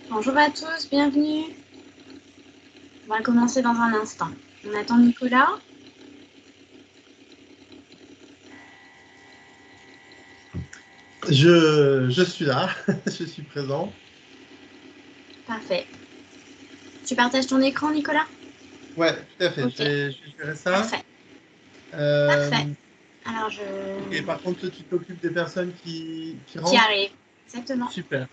Bonjour à tous, bienvenue. On va commencer dans un instant. On attend Nicolas. Je suis là, je suis présent. Parfait. Tu partages ton écran, Nicolas? Ouais, tout à fait, Ok, je vais gérer ça. parfait. Parfait. Euh, Alors, ok, par contre, toi, tu t'occupes des personnes qui qui rentrent? arrive. Exactement. Super.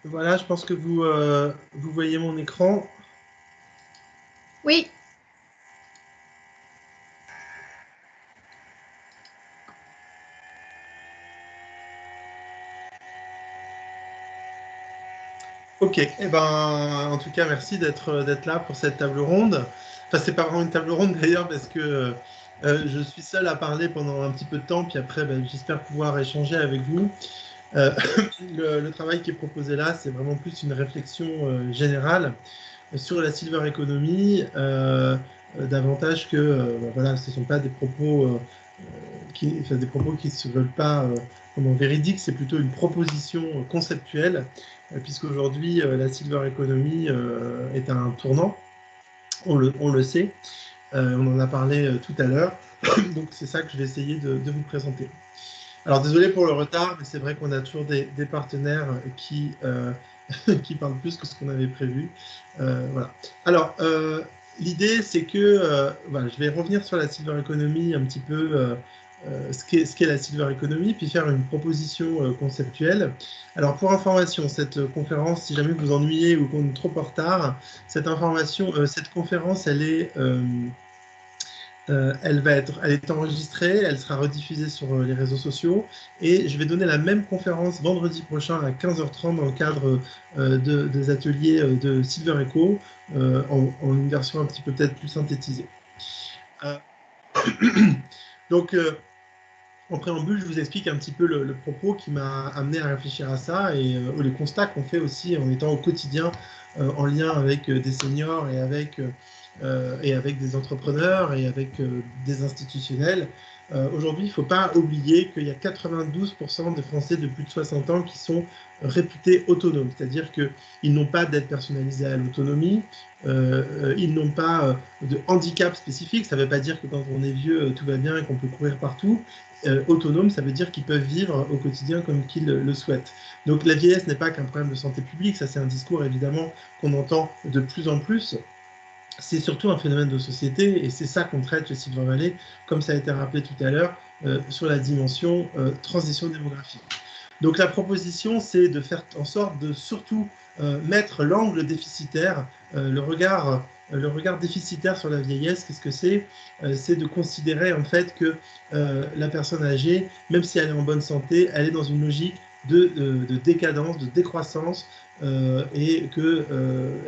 Voilà, je pense que vous voyez mon écran. Oui. Ok, eh ben, en tout cas, merci d'être là pour cette table ronde. Enfin, c'est pas vraiment une table ronde d'ailleurs, parce que je suis seul à parler pendant un petit peu de temps, puis après, ben, j'espère pouvoir échanger avec vous. Euh, le travail qui est proposé là, c'est vraiment plus une réflexion générale sur la silver economy, davantage que voilà, ce ne sont pas des propos des propos qui ne se veulent pas véridiques, c'est plutôt une proposition conceptuelle, puisqu'aujourd'hui la silver economy est à un tournant, on le sait, on en a parlé tout à l'heure, donc c'est ça que je vais essayer de vous présenter. Alors désolé pour le retard, mais c'est vrai qu'on a toujours des partenaires qui parlent plus que ce qu'on avait prévu. Voilà. Alors l'idée c'est que voilà, je vais revenir sur la silver economy un petit peu. Ce qu'est la silver economy, puis faire une proposition conceptuelle. Alors pour information, cette conférence, si jamais vous ennuyez ou qu'on est trop en retard, cette conférence, elle est enregistrée, elle sera rediffusée sur les réseaux sociaux et je vais donner la même conférence vendredi prochain à 15h30 dans le cadre des ateliers de Silver Echo en une version un petit peu peut-être plus synthétisée. Euh, donc, en préambule, je vous explique un petit peu le propos qui m'a amené à réfléchir à ça et les constats qu'on fait aussi en étant au quotidien en lien avec des seniors et avec des entrepreneurs et avec des institutionnels. Aujourd'hui, il ne faut pas oublier qu'il y a 92% des Français de plus de 60 ans qui sont réputés autonomes, c'est-à-dire qu'ils n'ont pas d'aide personnalisée à l'autonomie, ils n'ont pas de handicap spécifique, ça ne veut pas dire que quand on est vieux, tout va bien et qu'on peut courir partout. Autonome, ça veut dire qu'ils peuvent vivre au quotidien comme qu'ils le souhaitent. Donc la vieillesse n'est pas qu'un problème de santé publique, ça c'est un discours évidemment qu'on entend de plus en plus. C'est surtout un phénomène de société et c'est ça qu'on traite chez Silver Valley, comme ça a été rappelé tout à l'heure, sur la dimension transition démographique. Donc la proposition, c'est de faire en sorte de surtout mettre l'angle déficitaire, le regard déficitaire sur la vieillesse. Qu'est-ce que c'est? C'est de considérer en fait que la personne âgée, même si elle est en bonne santé, elle est dans une logique de décadence, de décroissance, et que,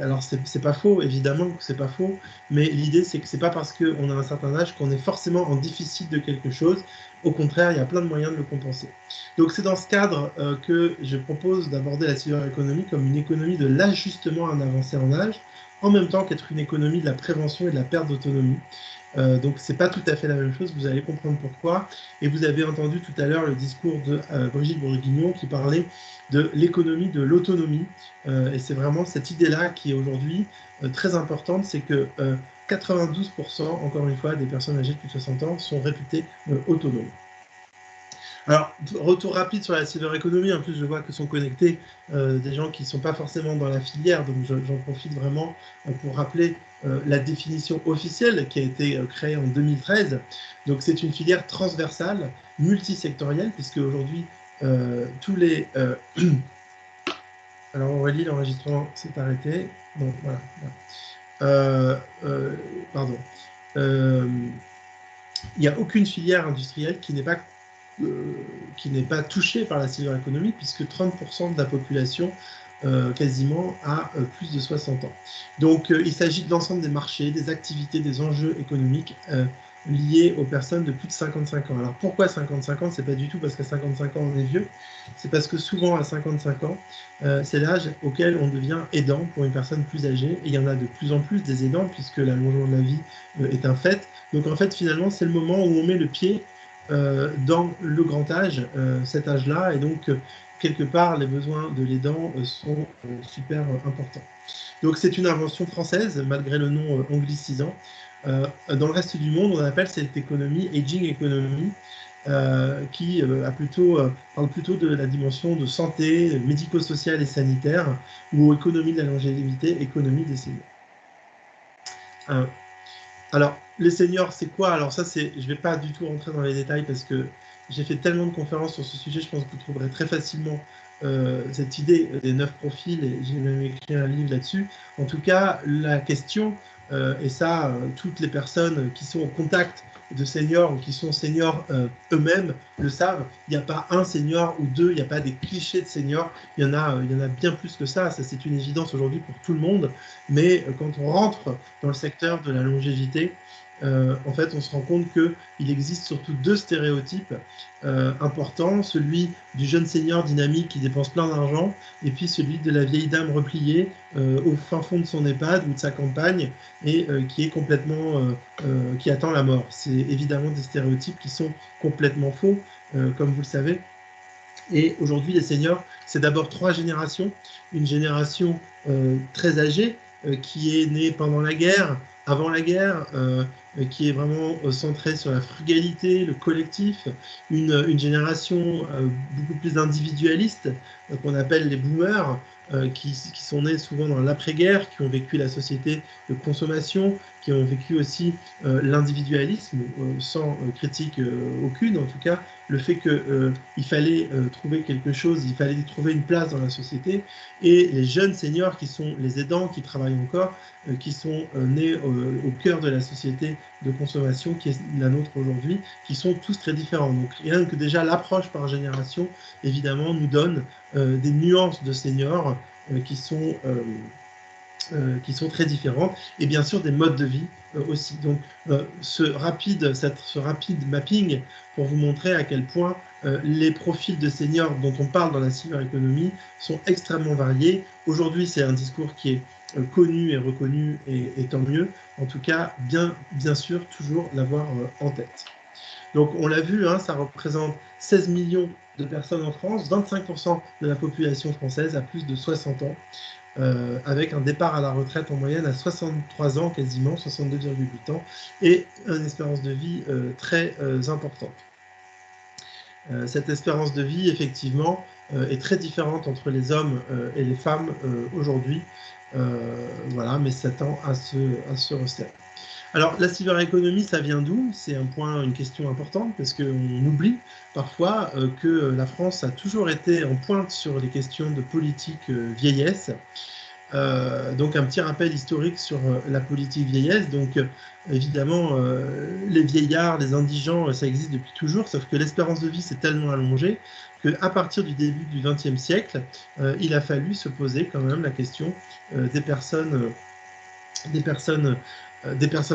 alors c'est pas faux, évidemment que c'est pas faux, mais l'idée c'est que c'est pas parce qu'on a un certain âge qu'on est forcément en déficit de quelque chose. Au contraire, il y a plein de moyens de le compenser. Donc c'est dans ce cadre que je propose d'aborder la silver economy comme une économie de l'ajustement à un avancé en âge, en même temps qu'être une économie de la prévention et de la perte d'autonomie. Donc c'est pas tout à fait la même chose, vous allez comprendre pourquoi. Et vous avez entendu tout à l'heure le discours de Brigitte Bourguignon qui parlait de l'économie de l'autonomie. Et c'est vraiment cette idée-là qui est aujourd'hui très importante, c'est que 92%, encore une fois, des personnes âgées de plus de 60 ans sont réputées autonomes. Alors, retour rapide sur la silver economy. En plus, je vois que sont connectés des gens qui ne sont pas forcément dans la filière, donc j'en profite vraiment pour rappeler la définition officielle qui a été créée en 2013. Donc, c'est une filière transversale, multisectorielle, puisque aujourd'hui, tous les Alors Aurélie, l'enregistrement s'est arrêté. Donc voilà. Pardon. Il n'y a aucune filière industrielle qui n'est pas touchée par la silver economy, puisque 30% de la population quasiment a plus de 60 ans. Donc il s'agit de l'ensemble des marchés, des activités, des enjeux économiques liés aux personnes de plus de 55 ans. Alors pourquoi 55 ans? C'est pas du tout parce qu'à 55 ans on est vieux, c'est parce que souvent à 55 ans, c'est l'âge auquel on devient aidant pour une personne plus âgée, et il y en a de plus en plus des aidants puisque l'allongement de la vie est un fait. Donc en fait finalement c'est le moment où on met le pied dans le grand âge, cet âge-là, et donc quelque part les besoins de l'aidant sont super importants. Donc c'est une invention française malgré le nom anglicisant. Dans le reste du monde, on appelle cette économie aging economy, qui parle plutôt de la dimension de santé, médico-sociale et sanitaire, ou économie de la longévité, économie des seniors. Alors, les seniors, c'est quoi? Alors ça, je ne vais pas du tout rentrer dans les détails parce que j'ai fait tellement de conférences sur ce sujet, je pense que vous trouverez très facilement cette idée des 9 profils, et j'ai même écrit un livre là-dessus. En tout cas, la question, et ça, toutes les personnes qui sont au contact de seniors ou qui sont seniors eux-mêmes le savent, il n'y a pas un senior ou deux, il n'y a pas des clichés de seniors, il y en a bien plus que ça c'est une évidence aujourd'hui pour tout le monde, mais quand on rentre dans le secteur de la longévité, en fait, on se rend compte qu'il existe surtout deux stéréotypes importants, celui du jeune senior dynamique qui dépense plein d'argent, et puis celui de la vieille dame repliée au fin fond de son EHPAD ou de sa campagne, et qui est complètement, qui attend la mort. C'est évidemment des stéréotypes qui sont complètement faux, comme vous le savez. Et aujourd'hui, les seniors, c'est d'abord 3 générations. Une génération très âgée, qui est née pendant la guerre, avant la guerre, qui est vraiment centrée sur la frugalité, le collectif, une génération beaucoup plus individualiste, qu'on appelle les boomers, qui sont nés souvent dans l'après-guerre, qui ont vécu la société de consommation, qui ont vécu aussi l'individualisme, sans critique aucune, en tout cas, le fait qu'il fallait trouver quelque chose, il fallait trouver une place dans la société, et les jeunes seniors qui sont les aidants, qui travaillent encore, qui sont nés au cœur de la société de consommation qui est la nôtre aujourd'hui, qui sont tous très différents. Donc rien que déjà l'approche par génération, évidemment, nous donne des nuances de seniors qui sont très différentes, et bien sûr des modes de vie aussi. Donc ce rapide mapping pour vous montrer à quel point les profils de seniors dont on parle dans la silver economy sont extrêmement variés. Aujourd'hui, c'est un discours qui est connu et reconnu, et tant mieux. En tout cas, bien sûr, toujours l'avoir en tête. Donc on l'a vu, hein, ça représente 16 millions de personnes en France, 25% de la population française a plus de 60 ans, avec un départ à la retraite en moyenne à 63 ans quasiment, 62,8 ans, et une espérance de vie très importante. Cette espérance de vie, effectivement, est très différente entre les hommes et les femmes aujourd'hui, voilà, mais ça tend à se resserrer. Alors, la silver economy, ça vient d'où? C'est une question importante, parce qu'on oublie parfois que la France a toujours été en pointe sur les questions de politique vieillesse. Donc un petit rappel historique sur la politique vieillesse. Donc évidemment, les vieillards, les indigents, ça existe depuis toujours, sauf que l'espérance de vie s'est tellement allongée qu'à partir du début du XXe siècle, il a fallu se poser quand même la question des personnes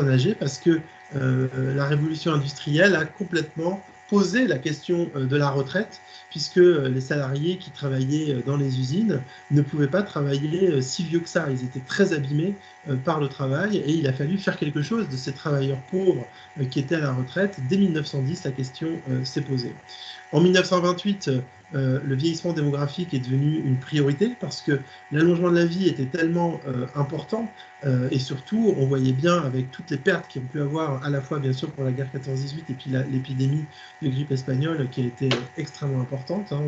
âgées, parce que la révolution industrielle a complètement posé la question de la retraite, puisque les salariés qui travaillaient dans les usines ne pouvaient pas travailler si vieux que ça. Ils étaient très abîmés par le travail, et il a fallu faire quelque chose de ces travailleurs pauvres qui étaient à la retraite. Dès 1910, la question s'est posée. En 1928, le vieillissement démographique est devenu une priorité, parce que l'allongement de la vie était tellement important, et surtout, on voyait bien avec toutes les pertes qu'il y a pu avoir, à la fois bien sûr pour la guerre 14-18 et puis l'épidémie de grippe espagnole qui a été extrêmement importante, hein,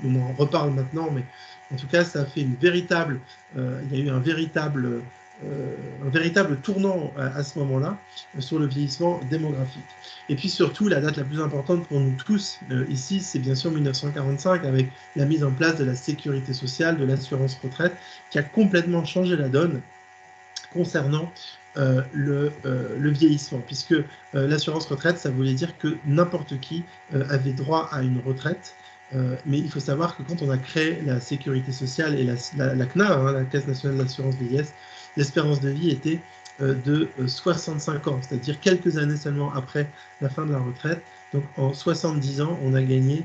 on en reparle maintenant, mais en tout cas, ça a fait il y a eu un véritable un véritable tournant à ce moment-là sur le vieillissement démographique. Et puis surtout, la date la plus importante pour nous tous, ici, c'est bien sûr 1945, avec la mise en place de la sécurité sociale, de l'assurance retraite, qui a complètement changé la donne concernant le vieillissement, puisque l'assurance retraite, ça voulait dire que n'importe qui avait droit à une retraite, mais il faut savoir que quand on a créé la sécurité sociale et la CNA, hein, la Caisse nationale d'assurance vieillesse, l'espérance de vie était de 65 ans, c'est-à-dire quelques années seulement après la fin de la retraite. Donc en 70 ans, on a gagné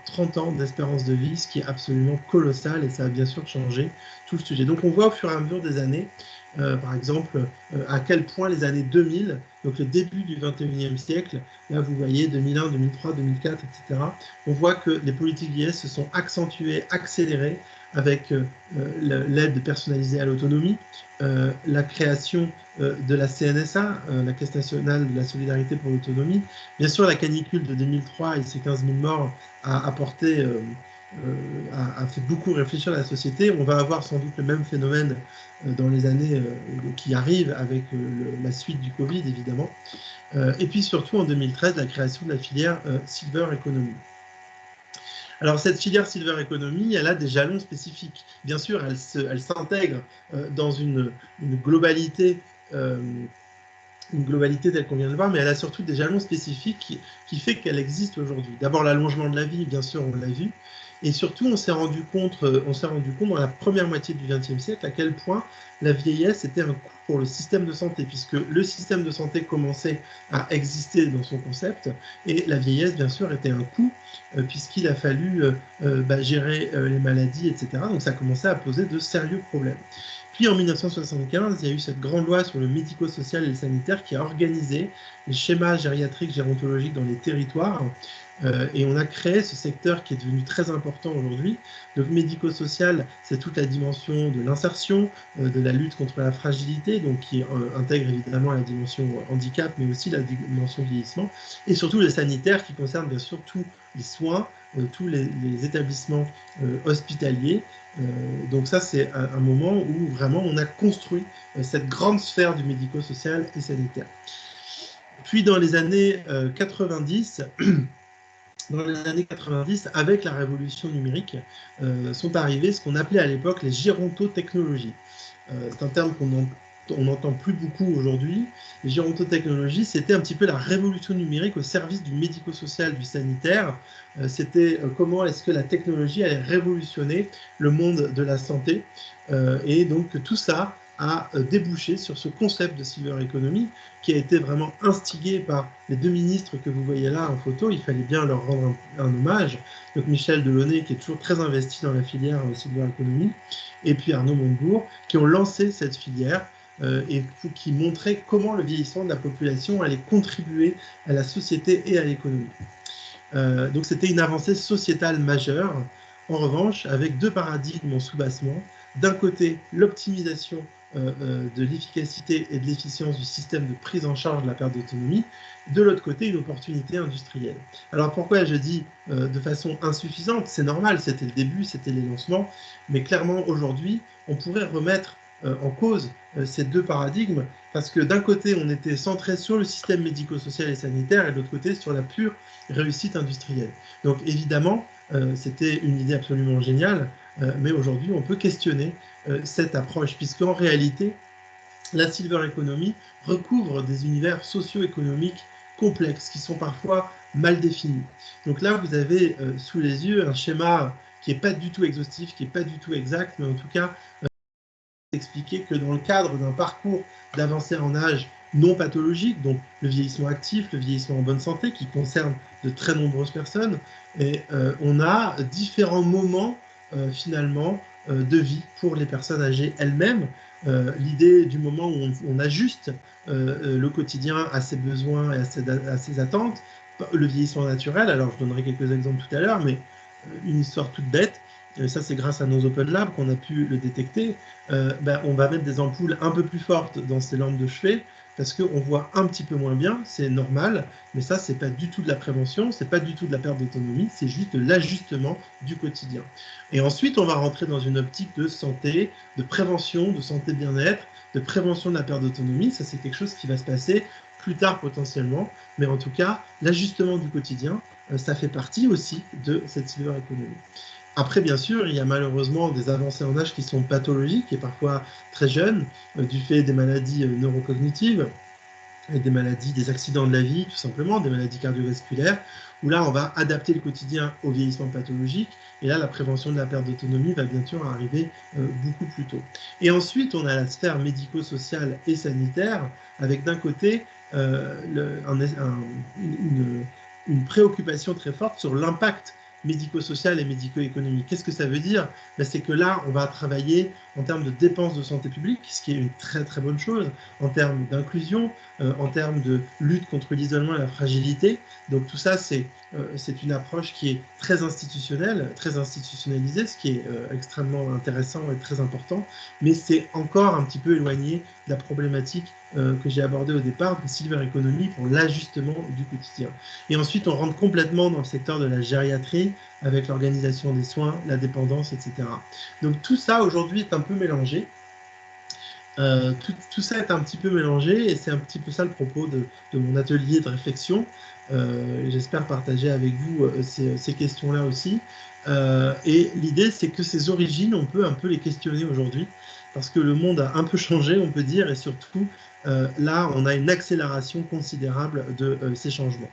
30 ans d'espérance de vie, ce qui est absolument colossal, et ça a bien sûr changé tout le sujet. Donc on voit au fur et à mesure des années, par exemple, à quel point les années 2000, donc le début du 21e siècle, là vous voyez 2001, 2003, 2004, etc., on voit que les politiques vieillesse se sont accentuées, accélérées, avec l'aide personnalisée à l'autonomie, la création de la CNSA, la Caisse nationale de la solidarité pour l'autonomie. Bien sûr, la canicule de 2003 et ses 15 000 morts a apporté, a fait beaucoup réfléchir la société. On va avoir sans doute le même phénomène dans les années qui arrivent avec la suite du Covid, évidemment. Et puis surtout, en 2013, la création de la filière Silver Economy. Alors cette filière Silver Economy, elle a des jalons spécifiques. Bien sûr, elle s'intègre dans une globalité telle qu'on vient de le voir, mais elle a surtout des jalons spécifiques qui fait qu'elle existe aujourd'hui. D'abord l'allongement de la vie, bien sûr, on l'a vu, et surtout on s'est rendu compte dans la première moitié du XXe siècle à quel point la vieillesse était un coût pour le système de santé, puisque le système de santé commençait à exister dans son concept, et la vieillesse, bien sûr, était un coût, puisqu'il a fallu gérer les maladies, etc. Donc ça commençait à poser de sérieux problèmes. Puis en 1975, il y a eu cette grande loi sur le médico-social et le sanitaire qui a organisé les schémas gériatriques, gérontologiques dans les territoires, et on a créé ce secteur qui est devenu très important aujourd'hui. Donc médico-social, c'est toute la dimension de l'insertion, de la lutte contre la fragilité, donc qui intègre évidemment la dimension handicap, mais aussi la dimension vieillissement, et surtout le sanitaire qui concerne bien sûr tous les soins, tous les établissements hospitaliers. Donc ça, c'est un moment où vraiment on a construit cette grande sphère du médico-social et sanitaire. Puis dans les années 90, avec la révolution numérique, sont arrivées ce qu'on appelait à l'époque les gérontotechnologies. C'est un terme qu'on n'entend plus beaucoup aujourd'hui. Les gérontotechnologies, c'était un petit peu la révolution numérique au service du médico-social, du sanitaire. C'était comment est-ce que la technologie allait révolutionner le monde de la santé. Et donc tout ça a débouché sur ce concept de Silver Economy qui a été vraiment instigé par les deux ministres que vous voyez là en photo. Il fallait bien leur rendre un hommage. Donc Michel Delaunay, qui est toujours très investi dans la filière Silver Economy, et puis Arnaud Montebourg, qui ont lancé cette filière et qui montraient comment le vieillissement de la population allait contribuer à la société et à l'économie. Donc c'était une avancée sociétale majeure. En revanche, avec deux paradigmes en soubassement. D'un côté, l'optimisation de l'efficacité et de l'efficience du système de prise en charge de la perte d'autonomie, de l'autre côté, une opportunité industrielle. Alors pourquoi je dis de façon insuffisante? C'est normal, c'était le début, c'était les lancements, mais clairement aujourd'hui, on pourrait remettre en cause ces deux paradigmes, parce que d'un côté, on était centré sur le système médico-social et sanitaire, et de l'autre côté, sur la pure réussite industrielle. Donc évidemment, c'était une idée absolument géniale, mais aujourd'hui, on peut questionner cette approche, puisqu'en réalité, la Silver Economy recouvre des univers socio-économiques complexes, qui sont parfois mal définis. Donc là, vous avez sous les yeux un schéma qui n'est pas du tout exhaustif, qui n'est pas du tout exact, mais en tout cas, expliquer que dans le cadre d'un parcours d'avancée en âge non pathologique, donc le vieillissement actif, le vieillissement en bonne santé, qui concerne de très nombreuses personnes, et on a différents moments finalement de vie pour les personnes âgées elles-mêmes. L'idée du moment où on ajuste le quotidien à ses besoins et à ses attentes, le vieillissement naturel, alors je donnerai quelques exemples tout à l'heure, mais une histoire toute bête, et ça c'est grâce à nos Open Labs qu'on a pu le détecter, on va mettre des ampoules un peu plus fortes dans ces lampes de chevet, parce qu'on voit un petit peu moins bien, c'est normal, mais ça, c'est pas du tout de la prévention, c'est pas du tout de la perte d'autonomie, c'est juste de l'ajustement du quotidien. Et ensuite, on va rentrer dans une optique de santé, de prévention, de santé bien-être, de prévention de la perte d'autonomie. Ça, c'est quelque chose qui va se passer plus tard potentiellement, mais en tout cas, l'ajustement du quotidien, ça fait partie aussi de cette silver economy. Après, bien sûr, il y a malheureusement des avancées en âge qui sont pathologiques et parfois très jeunes, du fait des maladies neurocognitives, et des maladies, des accidents de la vie, tout simplement, des maladies cardiovasculaires, où là, on va adapter le quotidien au vieillissement pathologique, et là, la prévention de la perte d'autonomie va bien sûr arriver beaucoup plus tôt. Et ensuite, on a la sphère médico-sociale et sanitaire, avec d'un côté une préoccupation très forte sur l'impact médico-social et médico-économique. Qu'est-ce que ça veut dire? C'est que là, on va travailler en termes de dépenses de santé publique, ce qui est une très très bonne chose, en termes d'inclusion, en termes de lutte contre l'isolement et la fragilité. Donc tout ça, c'est une approche qui est très institutionnelle, très institutionnalisée, ce qui est extrêmement intéressant et très important, mais c'est encore un petit peu éloigné de la problématique que j'ai abordée au départ, de silver economy pour l'ajustement du quotidien. Et ensuite, on rentre complètement dans le secteur de la gériatrie, avec l'organisation des soins, la dépendance, etc. Donc tout ça, aujourd'hui, est un peu mélangé. Tout ça est un petit peu mélangé, et c'est un petit peu ça le propos de mon atelier de réflexion. J'espère partager avec vous ces questions-là aussi. Et l'idée, c'est que ces origines, on peut un peu les questionner aujourd'hui, parce que le monde a un peu changé, on peut dire, et surtout, là, on a une accélération considérable de ces changements.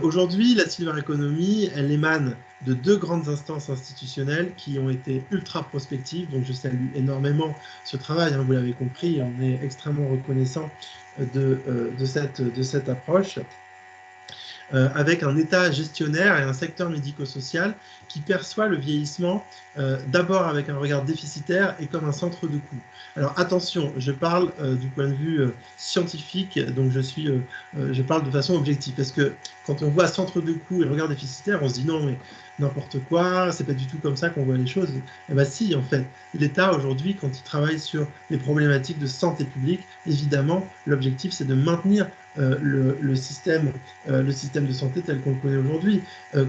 Aujourd'hui, la silver economy, elle émane de deux grandes instances institutionnelles qui ont été ultra prospectives, donc je salue énormément ce travail, hein, vous l'avez compris, on est extrêmement reconnaissant de cette approche. Avec un État gestionnaire et un secteur médico-social qui perçoit le vieillissement d'abord avec un regard déficitaire et comme un centre de coût. Alors attention, je parle du point de vue scientifique, donc je parle de façon objective, parce que quand on voit centre de coût et regard déficitaire, on se dit non mais n'importe quoi, c'est pas du tout comme ça qu'on voit les choses. Eh bien si, en fait, l'État aujourd'hui, quand il travaille sur les problématiques de santé publique, évidemment, l'objectif c'est de maintenir le système de santé tel qu'on le connaît aujourd'hui.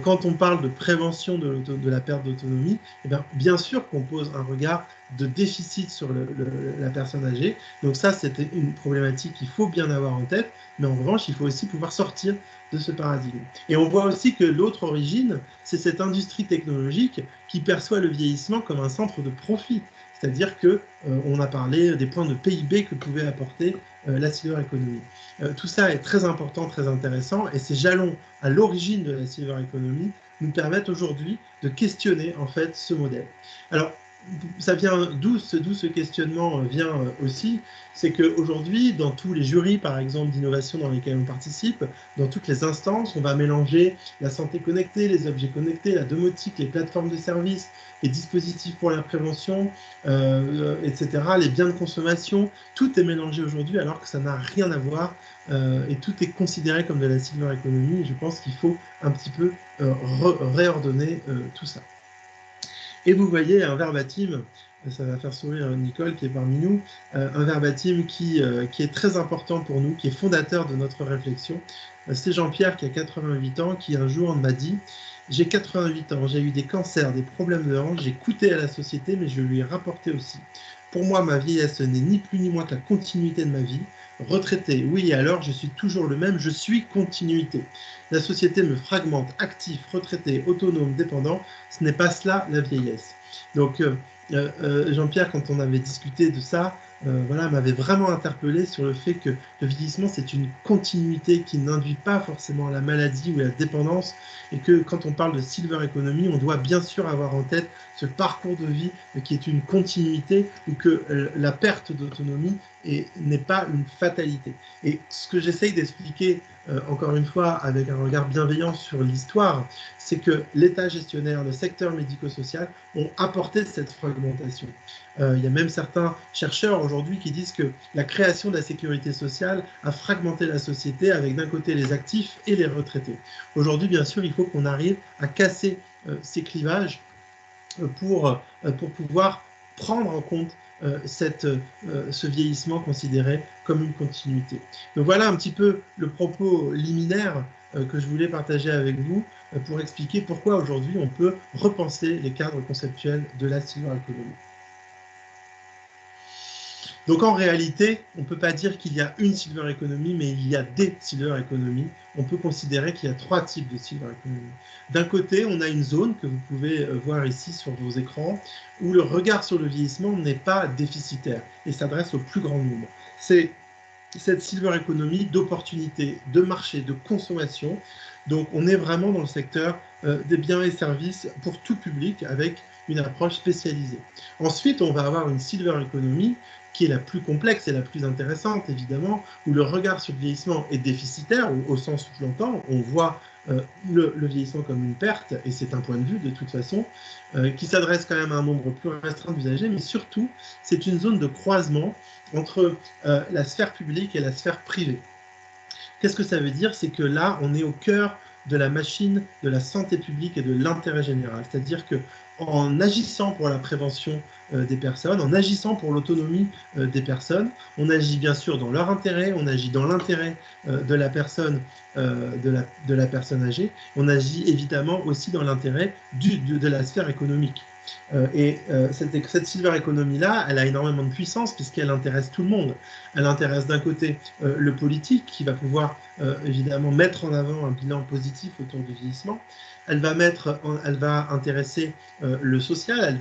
Quand on parle de prévention de la perte d'autonomie, eh bien sûr qu'on pose un regard de déficit sur la personne âgée. Donc ça, c'était une problématique qu'il faut bien avoir en tête, mais en revanche, il faut aussi pouvoir sortir de ce paradigme. Et on voit aussi que l'autre origine, c'est cette industrie technologique qui perçoit le vieillissement comme un centre de profit. C'est-à-dire qu'on a parlé des points de PIB que pouvait apporter la silver economy. Tout ça est très important, très intéressant, et ces jalons à l'origine de la silver economy nous permettent aujourd'hui de questionner en fait ce modèle. Alors, ça vient d'où ce questionnement vient aussi, c'est qu'aujourd'hui, dans tous les jurys, par exemple, d'innovation dans lesquels on participe, dans toutes les instances, on va mélanger la santé connectée, les objets connectés, la domotique, les plateformes de services, les dispositifs pour la prévention, etc., les biens de consommation. Tout est mélangé aujourd'hui alors que ça n'a rien à voir et tout est considéré comme de la silver economy. Et je pense qu'il faut un petit peu réordonner tout ça. Et vous voyez un verbatim, ça va faire sourire Nicole qui est parmi nous, un verbatim qui est très important pour nous, qui est fondateur de notre réflexion. C'est Jean-Pierre qui a 88 ans, qui un jour m'a dit « J'ai 88 ans, j'ai eu des cancers, des problèmes de hanche, j'ai coûté à la société, mais je lui ai rapporté aussi. Pour moi, ma vieillesse n'est ni plus ni moins que la continuité de ma vie. Retraité, oui, et alors je suis toujours le même, je suis continuité. La société me fragmente, actif, retraité, autonome, dépendant. Ce n'est pas cela la vieillesse. » Donc, Jean-Pierre, quand on avait discuté de ça, voilà, m'avait vraiment interpellé sur le fait que le vieillissement, c'est une continuité qui n'induit pas forcément la maladie ou la dépendance, et que quand on parle de silver economy, on doit bien sûr avoir en tête ce parcours de vie qui est une continuité, ou que la perte d'autonomie n'est pas une fatalité. Et ce que j'essaye d'expliquer, encore une fois, avec un regard bienveillant sur l'histoire, c'est que l'État gestionnaire, le secteur médico-social ont apporté cette fragmentation. Il y a même certains chercheurs aujourd'hui qui disent que la création de la sécurité sociale a fragmenté la société avec d'un côté les actifs et les retraités. Aujourd'hui, bien sûr, il faut qu'on arrive à casser ces clivages pour pouvoir prendre en compte ce vieillissement considéré comme une continuité. Donc voilà un petit peu le propos liminaire que je voulais partager avec vous pour expliquer pourquoi aujourd'hui on peut repenser les cadres conceptuels de la silver economy. Donc en réalité, on ne peut pas dire qu'il y a une silver economy, mais il y a des silver economy. On peut considérer qu'il y a 3 types de silver economy. D'un côté, on a une zone que vous pouvez voir ici sur vos écrans, où le regard sur le vieillissement n'est pas déficitaire et s'adresse au plus grand nombre. C'est cette silver economy d'opportunités, de marché, de consommation. Donc on est vraiment dans le secteur des biens et services pour tout public avec une approche spécialisée. Ensuite, on va avoir une silver economy qui est la plus complexe et la plus intéressante, évidemment, où le regard sur le vieillissement est déficitaire, au sens où je l'entends, on voit le vieillissement comme une perte, et c'est un point de vue de toute façon, qui s'adresse quand même à un nombre plus restreint d'usagers, mais surtout, c'est une zone de croisement entre la sphère publique et la sphère privée. Qu'est-ce que ça veut dire? C'est que là, on est au cœur de la machine de la santé publique et de l'intérêt général. C'est-à-dire qu'en agissant pour la prévention des personnes, en agissant pour l'autonomie des personnes, on agit bien sûr dans leur intérêt, on agit dans l'intérêt de la personne âgée, on agit évidemment aussi dans l'intérêt de la sphère économique. Cette silver economy-là, elle a énormément de puissance puisqu'elle intéresse tout le monde. Elle intéresse d'un côté le politique qui va pouvoir évidemment mettre en avant un bilan positif autour du vieillissement. Elle va intéresser le social,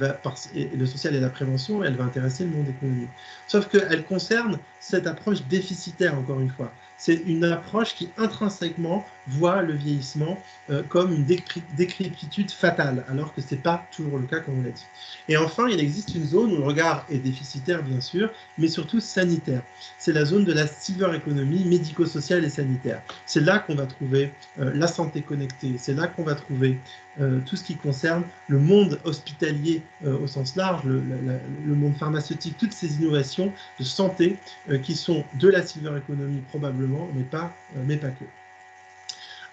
le social et la prévention, et elle va intéresser le monde économique. Sauf qu'elle concerne cette approche déficitaire, encore une fois. C'est une approche qui intrinsèquement voit le vieillissement comme une décrépitude fatale, alors que ce n'est pas toujours le cas, comme on l'a dit. Et enfin, il existe une zone où le regard est déficitaire, bien sûr, mais surtout sanitaire. C'est la zone de la silver economy médico-sociale et sanitaire. C'est là qu'on va trouver la santé connectée, c'est là qu'on va trouver tout ce qui concerne le monde hospitalier au sens large, le monde pharmaceutique, toutes ces innovations de santé qui sont de la silver economy probablement, mais pas que.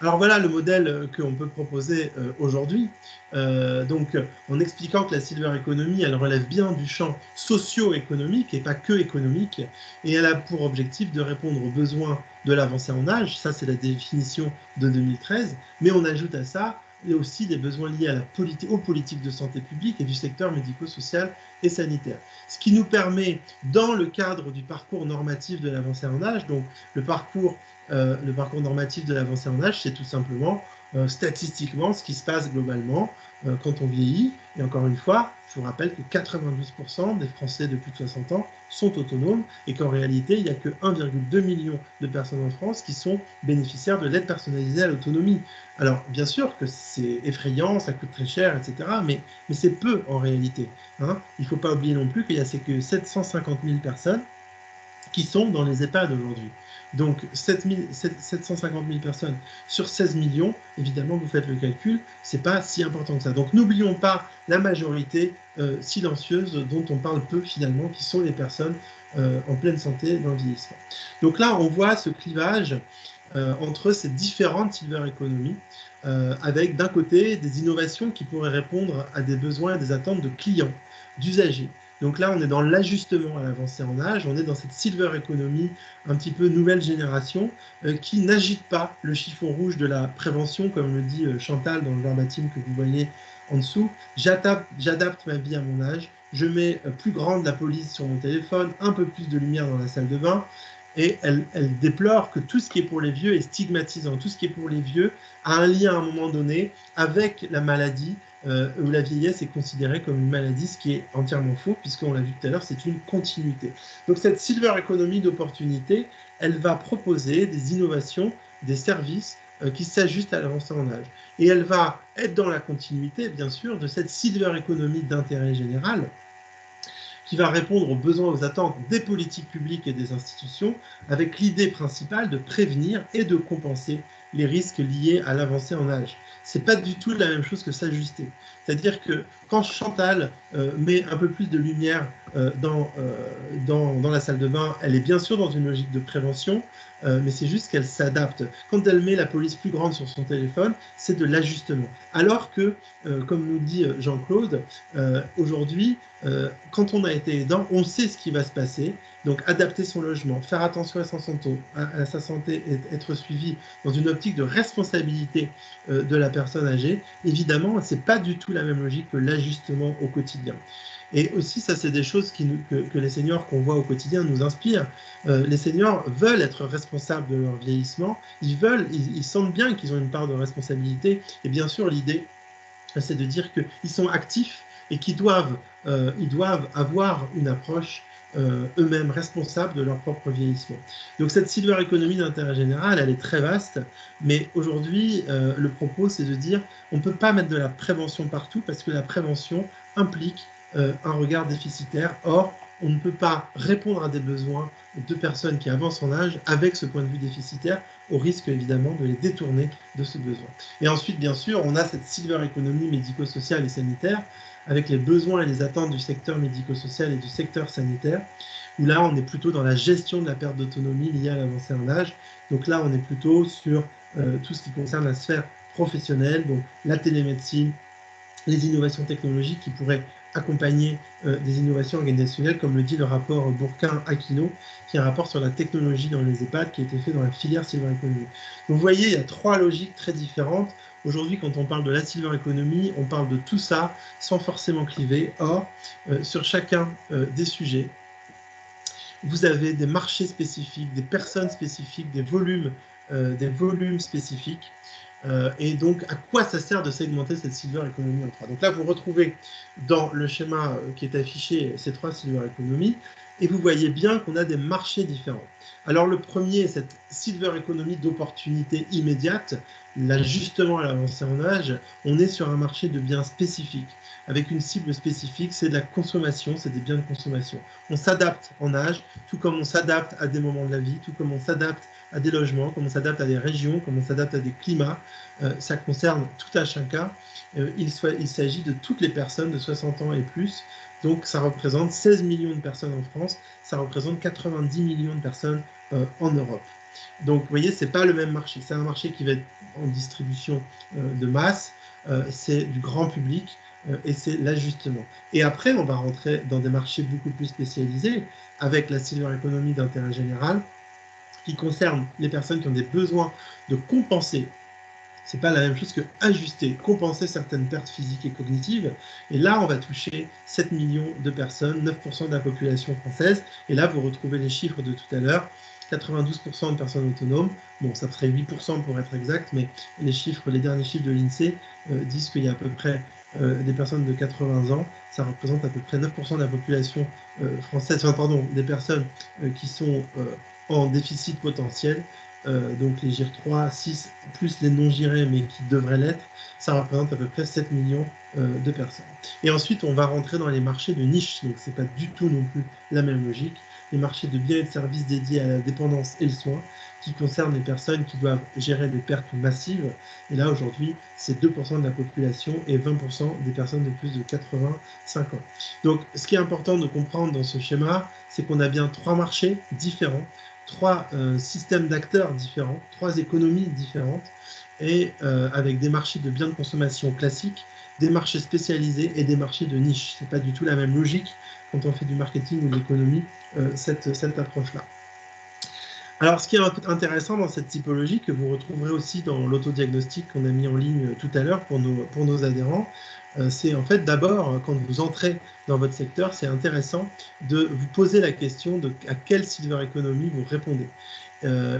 Alors voilà le modèle qu'on peut proposer aujourd'hui, donc en expliquant que la silver economy, elle relève bien du champ socio-économique et pas que économique, et elle a pour objectif de répondre aux besoins de l'avancée en âge, ça c'est la définition de 2013, mais on ajoute à ça aussi des besoins liés à aux politiques de santé publique et du secteur médico-social et sanitaire. Ce qui nous permet, dans le cadre du parcours normatif de l'avancée en âge, donc le parcours normatif de l'avancée en âge, c'est tout simplement statistiquement ce qui se passe globalement quand on vieillit. Et encore une fois, je vous rappelle que 92% des Français de plus de 60 ans sont autonomes et qu'en réalité, il n'y a que 1,2 million de personnes en France qui sont bénéficiaires de l'aide personnalisée à l'autonomie. Alors, bien sûr que c'est effrayant, ça coûte très cher, etc., mais c'est peu en réalité. Hein. Il ne faut pas oublier non plus qu'il y a que 750 000 personnes qui sont dans les EHPAD aujourd'hui. Donc 750 000 personnes sur 16 millions, évidemment, vous faites le calcul, c'est pas si important que ça. Donc n'oublions pas la majorité silencieuse dont on parle peu finalement, qui sont les personnes en pleine santé dans le vieillissement. Donc là, on voit ce clivage entre ces différentes silver economy, avec d'un côté des innovations qui pourraient répondre à des besoins et des attentes de clients, d'usagers. Donc là, on est dans l'ajustement à l'avancée en âge, on est dans cette silver economy un petit peu nouvelle génération qui n'agite pas le chiffon rouge de la prévention, comme le dit Chantal dans le verbatim que vous voyez en dessous. J'adapte ma vie à mon âge, je mets plus grande la police sur mon téléphone, un peu plus de lumière dans la salle de bain, et elle déplore que tout ce qui est pour les vieux est stigmatisant. Tout ce qui est pour les vieux a un lien à un moment donné avec la maladie, où la vieillesse est considérée comme une maladie, ce qui est entièrement faux, puisqu'on l'a vu tout à l'heure, c'est une continuité. Donc cette silver economy d'opportunité, elle va proposer des innovations, des services qui s'ajustent à l'avancée en âge. Et elle va être dans la continuité, bien sûr, de cette silver economy d'intérêt général, qui va répondre aux besoins, aux attentes des politiques publiques et des institutions, avec l'idée principale de prévenir et de compenser les risques liés à l'avancée en âge. Ce n'est pas du tout la même chose que s'ajuster. C'est-à-dire que Quand Chantal met un peu plus de lumière dans la salle de bain, elle est bien sûr dans une logique de prévention, mais c'est juste qu'elle s'adapte. Quand elle met la police plus grande sur son téléphone, c'est de l'ajustement. Alors que, comme nous dit Jean-Claude, aujourd'hui, quand on a été aidant, on sait ce qui va se passer. Donc, adapter son logement, faire attention à sa santé et être suivi dans une optique de responsabilité de la personne âgée, évidemment, ce n'est pas du tout la même logique que l'ajustement au quotidien. Et aussi, ça, c'est des choses que les seniors qu'on voit au quotidien nous inspirent. Les seniors veulent être responsables de leur vieillissement, ils sentent bien qu'ils ont une part de responsabilité. Et bien sûr, l'idée, c'est de dire qu'ils sont actifs et qu'ils doivent avoir une approche eux-mêmes responsables de leur propre vieillissement. Donc cette silver economy d'intérêt général, elle est très vaste, mais aujourd'hui, le propos, c'est de dire on ne peut pas mettre de la prévention partout parce que la prévention implique un regard déficitaire. Or, on ne peut pas répondre à des besoins de personnes qui avancent en âge avec ce point de vue déficitaire, au risque évidemment de les détourner de ce besoin. Et ensuite, bien sûr, on a cette silver economy médico-sociale et sanitaire, avec les besoins et les attentes du secteur médico-social et du secteur sanitaire, où là, on est plutôt dans la gestion de la perte d'autonomie liée à l'avancée en âge. Donc là, on est plutôt sur tout ce qui concerne la sphère professionnelle, donc la télémédecine, les innovations technologiques qui pourraient accompagner des innovations organisationnelles, comme le dit le rapport Bourquin-Aquino, qui est un rapport sur la technologie dans les EHPAD qui a été fait dans la filière Silver Economy. Donc vous voyez, il y a trois logiques très différentes. Aujourd'hui, quand on parle de la Silver Economy, on parle de tout ça sans forcément cliver. Or, sur chacun des sujets, vous avez des marchés spécifiques, des personnes spécifiques, des volumes spécifiques. Et donc, à quoi ça sert de segmenter cette Silver Economy en trois? Donc là, vous retrouvez dans le schéma qui est affiché ces trois Silver Economy, et vous voyez bien qu'on a des marchés différents. Alors le premier, cette Silver Economy d'opportunité immédiate, l'ajustement à l'avancée en âge, on est sur un marché de biens spécifiques, avec une cible spécifique, c'est de la consommation, c'est des biens de consommation. On s'adapte en âge, tout comme on s'adapte à des moments de la vie, tout comme on s'adapte à des logements, comme on s'adapte à des régions, comme on s'adapte à des climats. Ça concerne tout à chacun. Il s'agit de toutes les personnes de 60 ans et plus. Donc ça représente 16 millions de personnes en France, ça représente 90 millions de personnes en Europe. Donc vous voyez, ce n'est pas le même marché. C'est un marché qui va être en distribution de masse, c'est du grand public et c'est l'ajustement. Et après, on va rentrer dans des marchés beaucoup plus spécialisés avec la Silver Economy d'intérêt général, qui concerne les personnes qui ont des besoins de compenser. Ce n'est pas la même chose que ajuster, compenser certaines pertes physiques et cognitives. Et là, on va toucher 7 millions de personnes, 9% de la population française. Et là, vous retrouvez les chiffres de tout à l'heure. 92% de personnes autonomes. Bon, ça serait 8% pour être exact, mais les derniers chiffres de l'INSEE disent qu'il y a à peu près des personnes de 80 ans. Ça représente à peu près 9% de la population française, enfin, pardon, des personnes qui sont en déficit potentiel. Donc les GIR 3, 6, plus les non-girés, mais qui devraient l'être, ça représente à peu près 7 millions de personnes. Et ensuite, on va rentrer dans les marchés de niche, donc ce n'est pas du tout non plus la même logique. Les marchés de biens et de services dédiés à la dépendance et le soin, qui concernent les personnes qui doivent gérer des pertes massives. Et là, aujourd'hui, c'est 2% de la population et 20% des personnes de plus de 85 ans. Donc, ce qui est important de comprendre dans ce schéma, c'est qu'on a bien trois marchés différents, trois systèmes d'acteurs différents, trois économies différentes, et avec des marchés de biens de consommation classiques, des marchés spécialisés et des marchés de niche. Ce n'est pas du tout la même logique quand on fait du marketing ou de l'économie, cette approche-là. Alors, ce qui est intéressant dans cette typologie, que vous retrouverez aussi dans l'autodiagnostic qu'on a mis en ligne tout à l'heure pour nos adhérents, c'est en fait d'abord, quand vous entrez dans votre secteur, c'est intéressant de vous poser la question de à quelle Silver Economy vous répondez.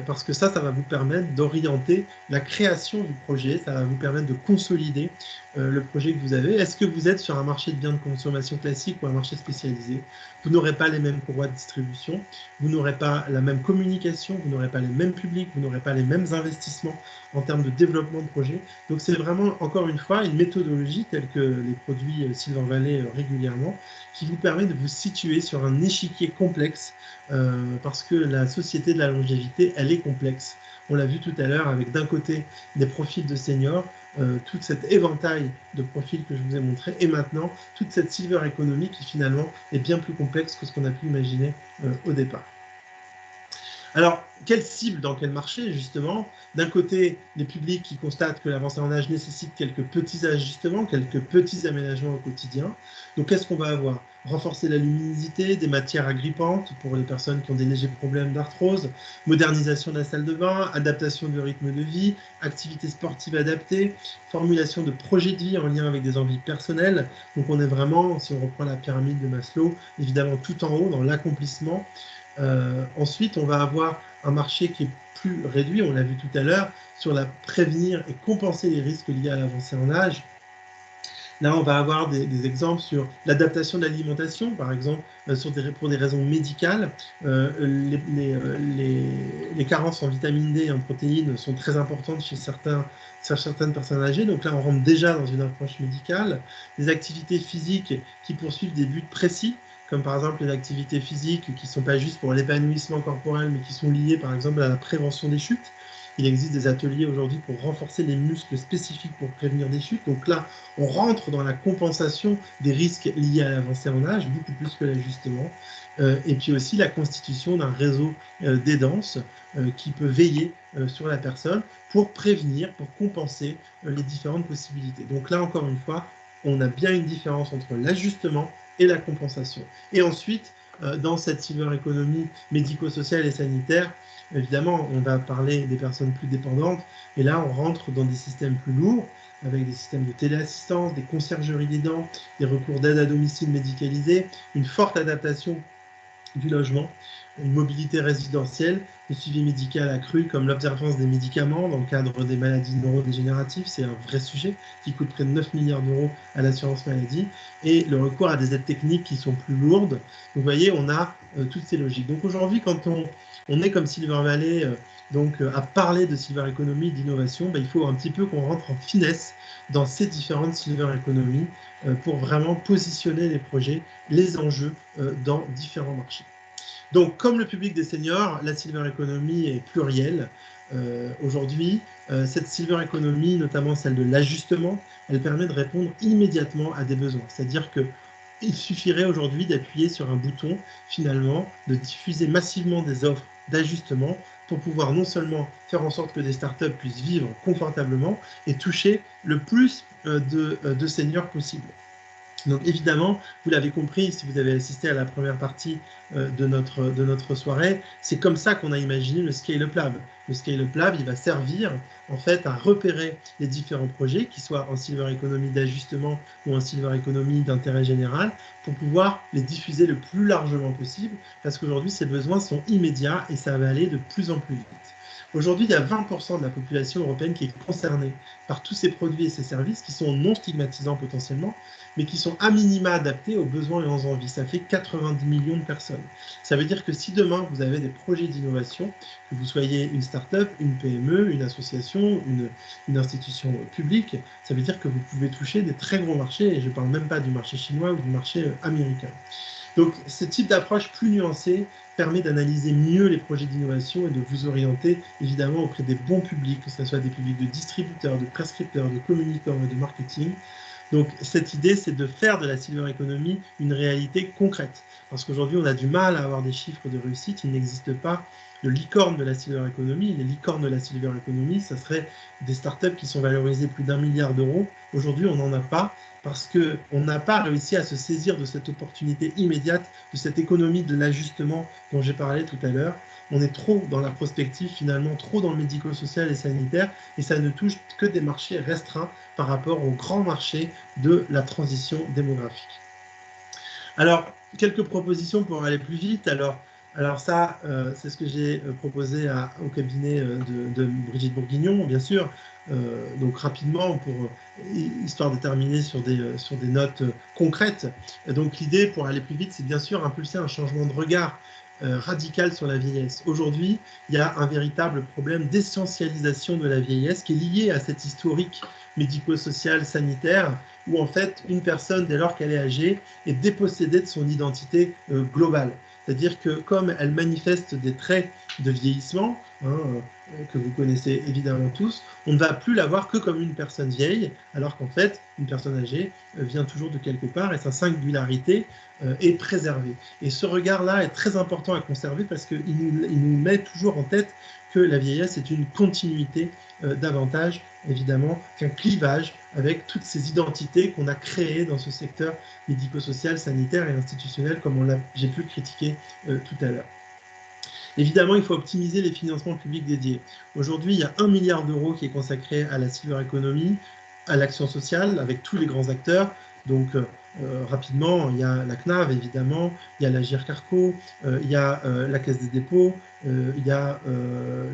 Parce que ça va vous permettre d'orienter la création du projet, ça va vous permettre de consolider le projet que vous avez. Est-ce que vous êtes sur un marché de biens de consommation classique ou un marché spécialisé? Vous n'aurez pas les mêmes courroies de distribution, vous n'aurez pas la même communication, vous n'aurez pas les mêmes publics, vous n'aurez pas les mêmes investissements en termes de développement de projet. Donc c'est vraiment, encore une fois, une méthodologie telle que les produits Silver Valley régulièrement, qui vous permet de vous situer sur un échiquier complexe, parce que la société de la longévité, elle est complexe. On l'a vu tout à l'heure avec d'un côté des profils de seniors, tout cet éventail de profils que je vous ai montré, et maintenant toute cette silver economy qui finalement est bien plus complexe que ce qu'on a pu imaginer au départ. Alors, quelle cible dans quel marché, justement? D'un côté, les publics qui constatent que l'avancée en âge nécessite quelques petits ajustements, quelques petits aménagements au quotidien. Donc, qu'est-ce qu'on va avoir? Renforcer la luminosité, des matières agrippantes pour les personnes qui ont des légers problèmes d'arthrose, modernisation de la salle de bain, adaptation du rythme de vie, activités sportives adaptées, formulation de projets de vie en lien avec des envies personnelles. Donc, on est vraiment, si on reprend la pyramide de Maslow, évidemment tout en haut, dans l'accomplissement. Ensuite, on va avoir un marché qui est plus réduit, on l'a vu tout à l'heure, sur la prévenir et compenser les risques liés à l'avancée en âge. Là, on va avoir des exemples sur l'adaptation de l'alimentation, par exemple, pour des raisons médicales. Les carences en vitamine D et en protéines sont très importantes chez certaines personnes âgées. Donc là, on rentre déjà dans une approche médicale. Les activités physiques qui poursuivent des buts précis, comme par exemple les activités physiques qui ne sont pas juste pour l'épanouissement corporel, mais qui sont liées par exemple à la prévention des chutes. Il existe des ateliers aujourd'hui pour renforcer les muscles spécifiques pour prévenir des chutes. Donc là, on rentre dans la compensation des risques liés à l'avancée en âge, beaucoup plus que l'ajustement. Et puis aussi la constitution d'un réseau d'aidance qui peut veiller sur la personne pour prévenir, pour compenser les différentes possibilités. Donc là, encore une fois, on a bien une différence entre l'ajustement et la compensation. Et ensuite, dans cette silver economy médico-sociale et sanitaire, évidemment, on va parler des personnes plus dépendantes, et là, on rentre dans des systèmes plus lourds, avec des systèmes de téléassistance, des conciergeries des dents, des recours d'aide à domicile médicalisée, une forte adaptation du logement, une mobilité résidentielle, le suivi médical accru comme l'observance des médicaments dans le cadre des maladies neurodégénératives, c'est un vrai sujet qui coûte près de 9 milliards d'euros à l'assurance maladie, et le recours à des aides techniques qui sont plus lourdes. Donc vous voyez, on a toutes ces logiques. Donc aujourd'hui, quand on est comme Silver Valley, à parler de silver economy, d'innovation, il faut un petit peu qu'on rentre en finesse dans ces différentes silver economy pour vraiment positionner les projets, les enjeux dans différents marchés. Donc, comme le public des seniors, la silver economy est plurielle. Aujourd'hui, cette silver economy, notamment celle de l'ajustement, elle permet de répondre immédiatement à des besoins. C'est-à-dire qu'il suffirait aujourd'hui d'appuyer sur un bouton, finalement, de diffuser massivement des offres d'ajustement pour pouvoir non seulement faire en sorte que des startups puissent vivre confortablement et toucher le plus de seniors possible. Donc évidemment, vous l'avez compris, si vous avez assisté à la première partie de notre soirée, c'est comme ça qu'on a imaginé le Scale-up Lab. Le Scale-up Lab, il va servir en fait à repérer les différents projets, qu'ils soient en silver economy d'ajustement ou en silver economy d'intérêt général, pour pouvoir les diffuser le plus largement possible, parce qu'aujourd'hui, ces besoins sont immédiats et ça va aller de plus en plus vite. Aujourd'hui, il y a 20% de la population européenne qui est concernée par tous ces produits et ces services qui sont non stigmatisants potentiellement, mais qui sont à minima adaptés aux besoins et aux envies. Ça fait 90 millions de personnes. Ça veut dire que si demain, vous avez des projets d'innovation, que vous soyez une start-up, une PME, une association, une institution publique, ça veut dire que vous pouvez toucher des très gros marchés, et je ne parle même pas du marché chinois ou du marché américain. Donc, ce type d'approche plus nuancée permet d'analyser mieux les projets d'innovation et de vous orienter évidemment auprès des bons publics, que ce soit des publics de distributeurs, de prescripteurs, de communicants et de marketing. Donc, cette idée, c'est de faire de la silver economy une réalité concrète. Parce qu'aujourd'hui, on a du mal à avoir des chiffres de réussite. Il n'existe pas de licorne de la silver economy. Les licornes de la silver economy, ça serait des startups qui sont valorisées plus d'1 milliard d'euros. Aujourd'hui, on n'en a pas parce qu'on n'a pas réussi à se saisir de cette opportunité immédiate, de cette économie de l'ajustement dont j'ai parlé tout à l'heure. On est trop dans la prospective, finalement, trop dans le médico-social et sanitaire, et ça ne touche que des marchés restreints par rapport au grand marché de la transition démographique. Alors, quelques propositions pour aller plus vite. Alors ça, c'est ce que j'ai proposé au cabinet de Brigitte Bourguignon, bien sûr. Donc rapidement, histoire de terminer sur des notes concrètes. Donc l'idée, pour aller plus vite, c'est bien sûr impulser un changement de regard radical sur la vieillesse. Aujourd'hui, il y a un véritable problème d'essentialisation de la vieillesse qui est lié à cette historique médico-social, sanitaire, où en fait, une personne, dès lors qu'elle est âgée, est dépossédée de son identité globale. C'est-à-dire que comme elle manifeste des traits de vieillissement, que vous connaissez évidemment tous, on ne va plus la voir que comme une personne vieille, alors qu'en fait, une personne âgée vient toujours de quelque part et sa singularité est préservée. Et ce regard-là est très important à conserver parce qu'il nous met toujours en tête que la vieillesse est une continuité davantage, évidemment, qu'un clivage avec toutes ces identités qu'on a créées dans ce secteur médico-social, sanitaire et institutionnel, comme j'ai pu le critiquer tout à l'heure. Évidemment, il faut optimiser les financements publics dédiés. Aujourd'hui, il y a 1 milliard d'euros qui est consacré à la silver economy, à l'action sociale, avec tous les grands acteurs. Donc, rapidement, il y a la CNAV, évidemment, il y a la GIRC-ARCO, il y a la Caisse des dépôts, il y a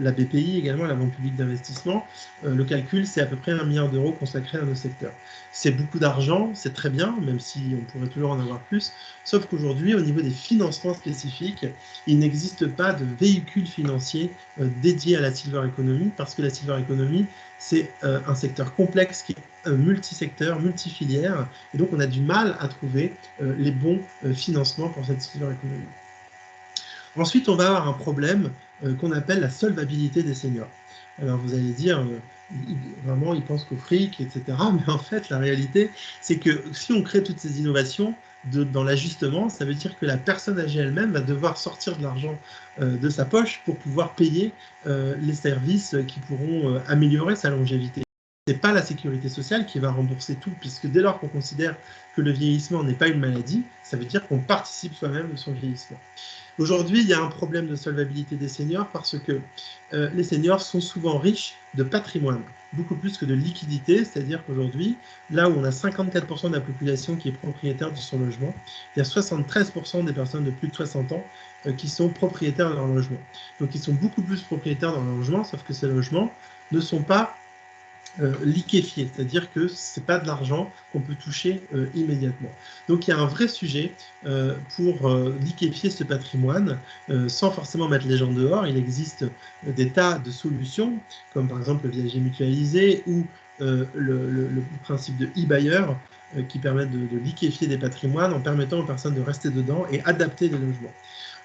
la BPI également, la Banque publique d'investissement. Le calcul, c'est à peu près 1 milliard d'euros consacrés à nos secteurs. C'est beaucoup d'argent, c'est très bien, même si on pourrait toujours en avoir plus, sauf qu'aujourd'hui, au niveau des financements spécifiques, il n'existe pas de véhicule financier dédié à la silver economy, parce que la silver economy, c'est un secteur complexe qui est multisecteur, multifilière, et donc on a du mal à trouver les bons financements pour cette silver economy. Ensuite, on va avoir un problème qu'on appelle la solvabilité des seniors. Alors vous allez dire, vraiment, ils pensent qu'au fric, etc. Mais en fait, la réalité, c'est que si on crée toutes ces innovations dans l'ajustement, ça veut dire que la personne âgée elle-même va devoir sortir de l'argent de sa poche pour pouvoir payer les services qui pourront améliorer sa longévité. Ce n'est pas la sécurité sociale qui va rembourser tout, puisque dès lors qu'on considère que le vieillissement n'est pas une maladie, ça veut dire qu'on participe soi-même de son vieillissement. Aujourd'hui, il y a un problème de solvabilité des seniors parce que les seniors sont souvent riches de patrimoine, beaucoup plus que de liquidité, c'est-à-dire qu'aujourd'hui, là où on a 54% de la population qui est propriétaire de son logement, il y a 73% des personnes de plus de 60 ans qui sont propriétaires de leur logement. Donc ils sont beaucoup plus propriétaires de leur logement, sauf que ces logements ne sont pas liquéfié, c'est-à-dire que ce n'est pas de l'argent qu'on peut toucher immédiatement. Donc il y a un vrai sujet pour liquéfier ce patrimoine sans forcément mettre les gens dehors. Il existe des tas de solutions, comme par exemple le viager mutualisé ou le principe de e-buyer qui permettent de liquéfier des patrimoines en permettant aux personnes de rester dedans et adapter les logements.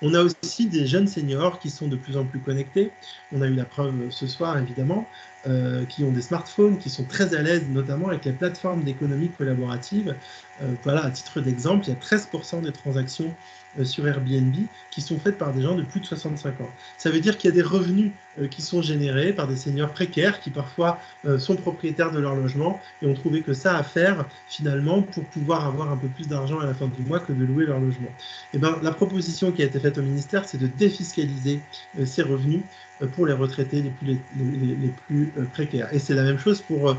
On a aussi des jeunes seniors qui sont de plus en plus connectés. On a eu la preuve ce soir, évidemment, qui ont des smartphones, qui sont très à l'aise, notamment avec les plateformes d'économie collaborative. Voilà, à titre d'exemple, il y a 13% des transactions sur Airbnb qui sont faites par des gens de plus de 65 ans. Ça veut dire qu'il y a des revenus qui sont générés par des seniors précaires qui parfois sont propriétaires de leur logement et ont trouvé que ça à faire finalement pour pouvoir avoir un peu plus d'argent à la fin du mois que de louer leur logement. Et ben, la proposition qui a été faite au ministère, c'est de défiscaliser ces revenus pour les retraités les plus précaires. Et c'est la même chose pour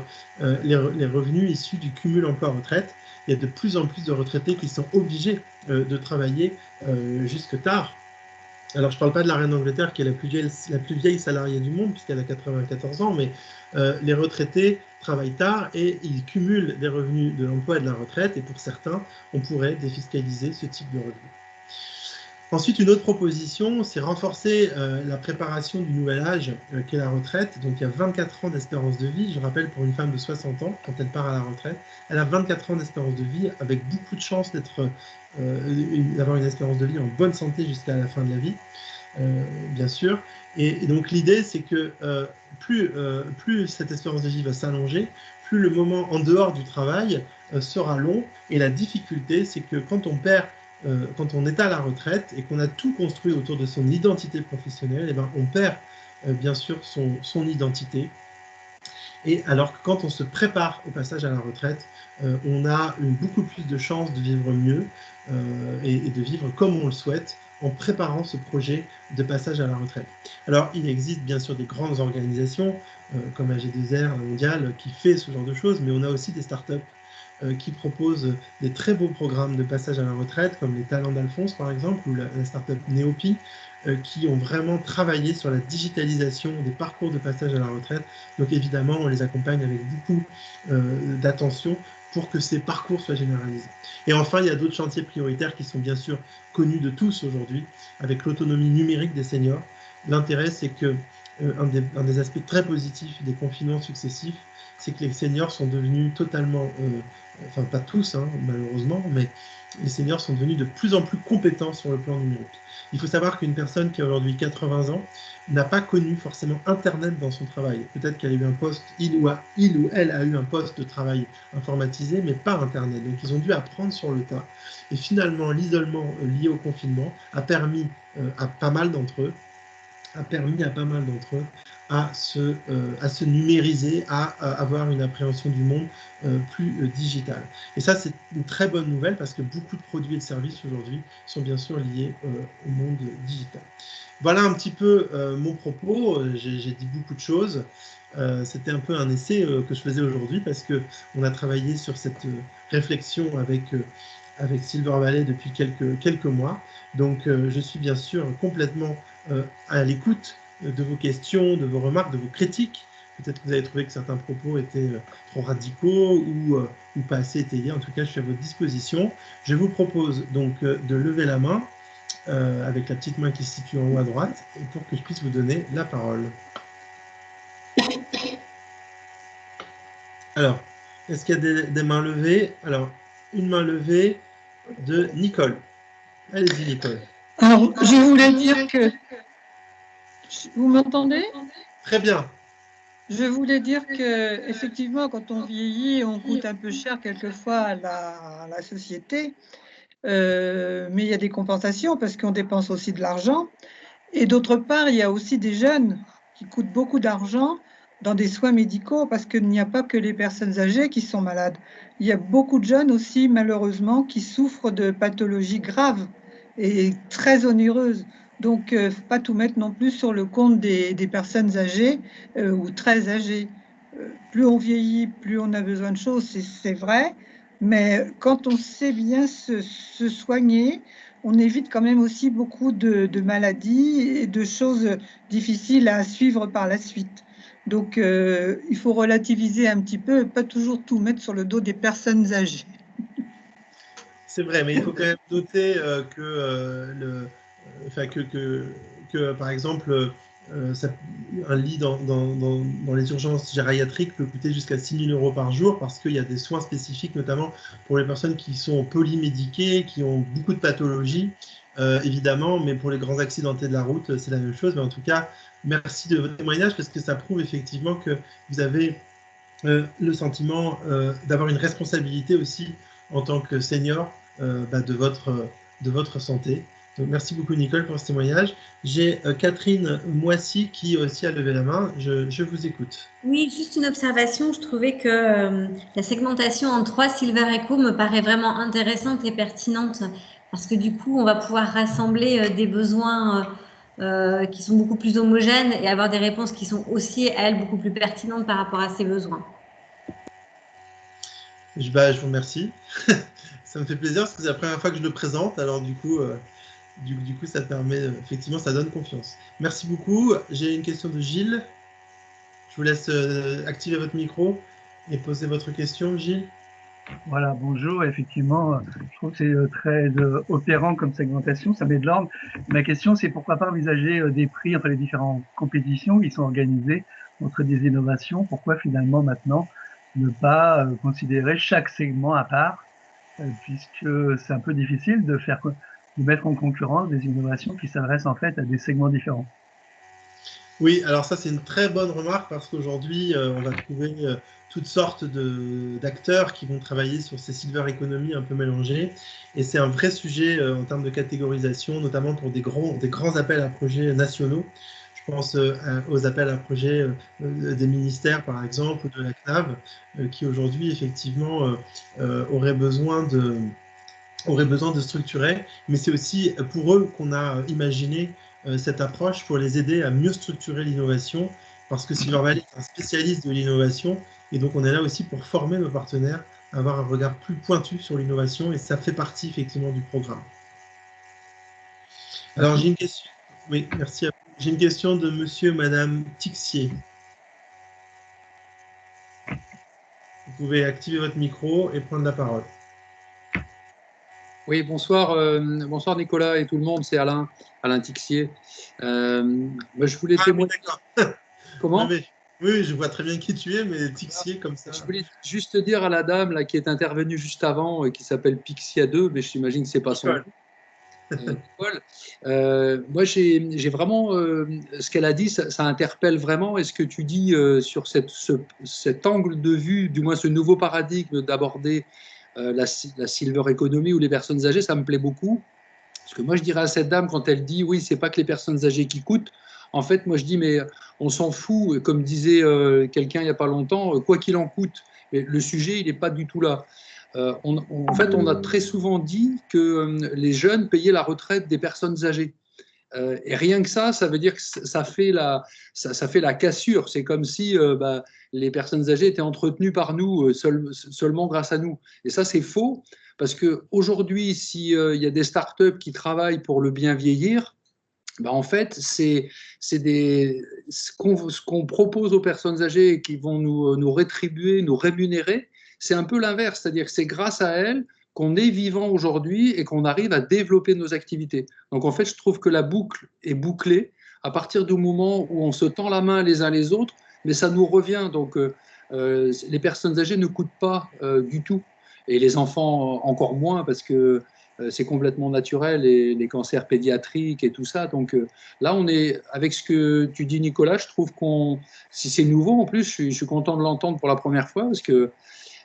les revenus issus du cumul emploi-retraite. Il y a de plus en plus de retraités qui sont obligés de travailler jusque tard. Alors, je ne parle pas de la reine d'Angleterre, qui est la plus vieille salariée du monde, puisqu'elle a 94 ans, mais les retraités travaillent tard et ils cumulent des revenus de l'emploi et de la retraite, et pour certains, on pourrait défiscaliser ce type de revenus. Ensuite, une autre proposition, c'est renforcer la préparation du nouvel âge qu'est la retraite. Donc, il y a 24 ans d'espérance de vie. Je rappelle, pour une femme de 60 ans, quand elle part à la retraite, elle a 24 ans d'espérance de vie, avec beaucoup de chances d'avoir une espérance de vie en bonne santé jusqu'à la fin de la vie, bien sûr. Et donc, l'idée, c'est que plus cette espérance de vie va s'allonger, plus le moment en dehors du travail sera long. Et la difficulté, c'est que quand on est à la retraite et qu'on a tout construit autour de son identité professionnelle, et ben on perd bien sûr son identité. Et alors que quand on se prépare au passage à la retraite, on a beaucoup plus de chances de vivre mieux et de vivre comme on le souhaite en préparant ce projet de passage à la retraite. Alors, il existe bien sûr des grandes organisations comme AG2R, Mondial, qui fait ce genre de choses, mais on a aussi des startups qui proposent des très beaux programmes de passage à la retraite, comme les Talents d'Alphonse, par exemple, ou la startup Neopi, qui ont vraiment travaillé sur la digitalisation des parcours de passage à la retraite. Donc évidemment, on les accompagne avec beaucoup d'attention pour que ces parcours soient généralisés. Et enfin, il y a d'autres chantiers prioritaires qui sont bien sûr connus de tous aujourd'hui, avec l'autonomie numérique des seniors. L'intérêt, c'est que un des aspects très positifs des confinements successifs, c'est que les seniors sont devenus totalement enfin pas tous hein, malheureusement, mais les seniors sont devenus de plus en plus compétents sur le plan numérique. Il faut savoir qu'une personne qui a aujourd'hui 80 ans n'a pas connu forcément Internet dans son travail. Peut-être qu'elle a eu un poste, il ou elle a eu un poste de travail informatisé, mais pas Internet. Donc ils ont dû apprendre sur le tas. Et finalement, l'isolement lié au confinement a permis à pas mal d'entre eux à se numériser, à avoir une appréhension du monde plus digitale. Et ça, c'est une très bonne nouvelle parce que beaucoup de produits et de services aujourd'hui sont bien sûr liés au monde digital. Voilà un petit peu mon propos. J'ai dit beaucoup de choses. C'était un peu un essai que je faisais aujourd'hui parce qu'on a travaillé sur cette réflexion avec Silver Valley depuis quelques mois. Donc, je suis bien sûr complètement à l'écoute de vos questions, de vos remarques, de vos critiques. Peut-être que vous avez trouvé que certains propos étaient trop radicaux ou pas assez étayés. En tout cas, je suis à votre disposition. Je vous propose donc de lever la main avec la petite main qui se situe en haut à droite et pour que je puisse vous donner la parole. Alors, est-ce qu'il y a des mains levées? Alors, une main levée de Nicole. Allez-y, Nicole. Alors, je voulais dire que... Vous m'entendez? Très bien. Je voulais dire que, effectivement, quand on vieillit, on coûte un peu cher quelquefois à la société, mais il y a des compensations parce qu'on dépense aussi de l'argent. Et d'autre part, il y a aussi des jeunes qui coûtent beaucoup d'argent dans des soins médicaux parce qu'il n'y a pas que les personnes âgées qui sont malades. Il y a beaucoup de jeunes aussi, malheureusement, qui souffrent de pathologies graves et très onéreuses. Donc, faut pas tout mettre non plus sur le compte des personnes âgées ou très âgées. Plus on vieillit, plus on a besoin de choses, c'est vrai. Mais quand on sait bien se soigner, on évite quand même aussi beaucoup de maladies et de choses difficiles à suivre par la suite. Donc, il faut relativiser un petit peu, pas toujours tout mettre sur le dos des personnes âgées. C'est vrai, mais il faut quand même noter par exemple, un lit dans les urgences gériatriques peut coûter jusqu'à 6 000 € par jour parce qu'il y a des soins spécifiques, notamment pour les personnes qui sont polymédiquées, qui ont beaucoup de pathologies, évidemment, mais pour les grands accidentés de la route, c'est la même chose. Mais en tout cas, merci de votre témoignage parce que ça prouve effectivement que vous avez le sentiment d'avoir une responsabilité aussi en tant que senior de votre santé. Donc, merci beaucoup Nicole pour ce témoignage. J'ai Catherine Moissy qui aussi a levé la main. Je vous écoute. Oui, juste une observation. Je trouvais que la segmentation en 3 Silver Echo me paraît vraiment intéressante et pertinente parce que du coup, on va pouvoir rassembler des besoins qui sont beaucoup plus homogènes et avoir des réponses qui sont aussi, elles, beaucoup plus pertinentes par rapport à ces besoins. Je vous remercie. Ça me fait plaisir parce que c'est la première fois que je le présente. Alors du coup, ça permet, effectivement, ça donne confiance. Merci beaucoup. J'ai une question de Gilles. Je vous laisse activer votre micro et poser votre question, Gilles. Voilà, bonjour. Effectivement, je trouve que c'est très opérant comme segmentation, ça met de l'ordre. Ma question, c'est pourquoi pas envisager des prix entre les différentes compétitions qui sont organisées entre des innovations. Pourquoi finalement maintenant ne pas considérer chaque segment à part, puisque c'est un peu difficile de mettre en concurrence des innovations qui s'adressent en fait à des segments différents. Oui, alors ça c'est une très bonne remarque parce qu'aujourd'hui on va trouver toutes sortes d'acteurs qui vont travailler sur ces silver economy un peu mélangées et c'est un vrai sujet en termes de catégorisation, notamment pour des grands appels à projets nationaux. Je pense aux appels à projets des ministères par exemple, de la CNAV, qui aujourd'hui effectivement auraient besoin de structurer, mais c'est aussi pour eux qu'on a imaginé cette approche pour les aider à mieux structurer l'innovation, parce que Silver Valley est un spécialiste de l'innovation, et donc on est là aussi pour former nos partenaires à avoir un regard plus pointu sur l'innovation, et ça fait partie effectivement du programme. Alors j'ai une question. Oui, merci à vous. J'ai une question de monsieur et madame Tixier. Vous pouvez activer votre micro et prendre la parole. Oui, bonsoir, bonsoir Nicolas et tout le monde, c'est Alain Tixier. Moi, je voulais témoigner. Oui, comment? Oui, je vois très bien qui tu es, mais Tixier comme ça. Je voulais juste dire à la dame là, qui est intervenue juste avant, qui s'appelle Pixia2, mais j'imagine que ce n'est pas son nom. Nicole. Moi, j'ai vraiment ce qu'elle a dit, ça interpelle vraiment. Et ce que tu dis sur cet angle de vue, du moins ce nouveau paradigme d'aborder la silver economy ou les personnes âgées, ça me plaît beaucoup. Parce que moi, je dirais à cette dame, quand elle dit oui, c'est pas que les personnes âgées qui coûtent, en fait, moi, je dis, mais on s'en fout. Comme disait quelqu'un il n'y a pas longtemps, quoi qu'il en coûte. Mais le sujet, il n'est pas du tout là. En fait, on a très souvent dit que les jeunes payaient la retraite des personnes âgées. Et rien que ça veut dire que ça fait la cassure. C'est comme si les personnes âgées étaient entretenues par nous, seulement grâce à nous. Et ça, c'est faux, parce qu'aujourd'hui, s'il y a des startups qui travaillent pour le bien vieillir, en fait, ce qu'on propose aux personnes âgées et qui vont nous rétribuer, nous rémunérer, c'est un peu l'inverse. C'est-à-dire que c'est grâce à elles qu'on est vivant aujourd'hui et qu'on arrive à développer nos activités. Donc en fait, je trouve que la boucle est bouclée à partir du moment où on se tend la main les uns les autres, mais ça nous revient. Donc les personnes âgées ne coûtent pas du tout. Et les enfants encore moins, parce que c'est complètement naturel, et les cancers pédiatriques et tout ça. Donc là, on est, avec ce que tu dis, Nicolas, je trouve si c'est nouveau en plus, je suis content de l'entendre pour la première fois, parce que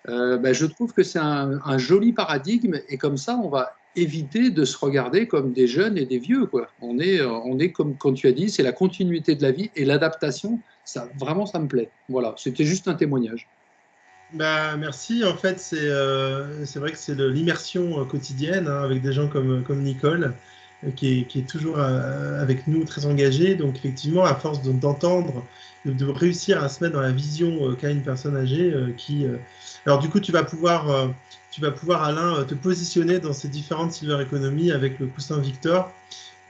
je trouve que c'est un joli paradigme, et comme ça, on va éviter de se regarder comme des jeunes et des vieux, quoi. On est comme quand tu as dit, c'est la continuité de la vie et l'adaptation. Ça, vraiment, ça me plaît. Voilà, c'était juste un témoignage. Merci. En fait, c'est vrai que c'est l'immersion quotidienne hein, avec des gens comme Nicole, qui est toujours avec nous, très engagée. Donc, effectivement, à force d'entendre, de réussir à se mettre dans la vision qu'a une personne âgée, Alors, du coup, tu vas pouvoir, Alain, te positionner dans ces différentes Silver Economy avec le coussin Victor.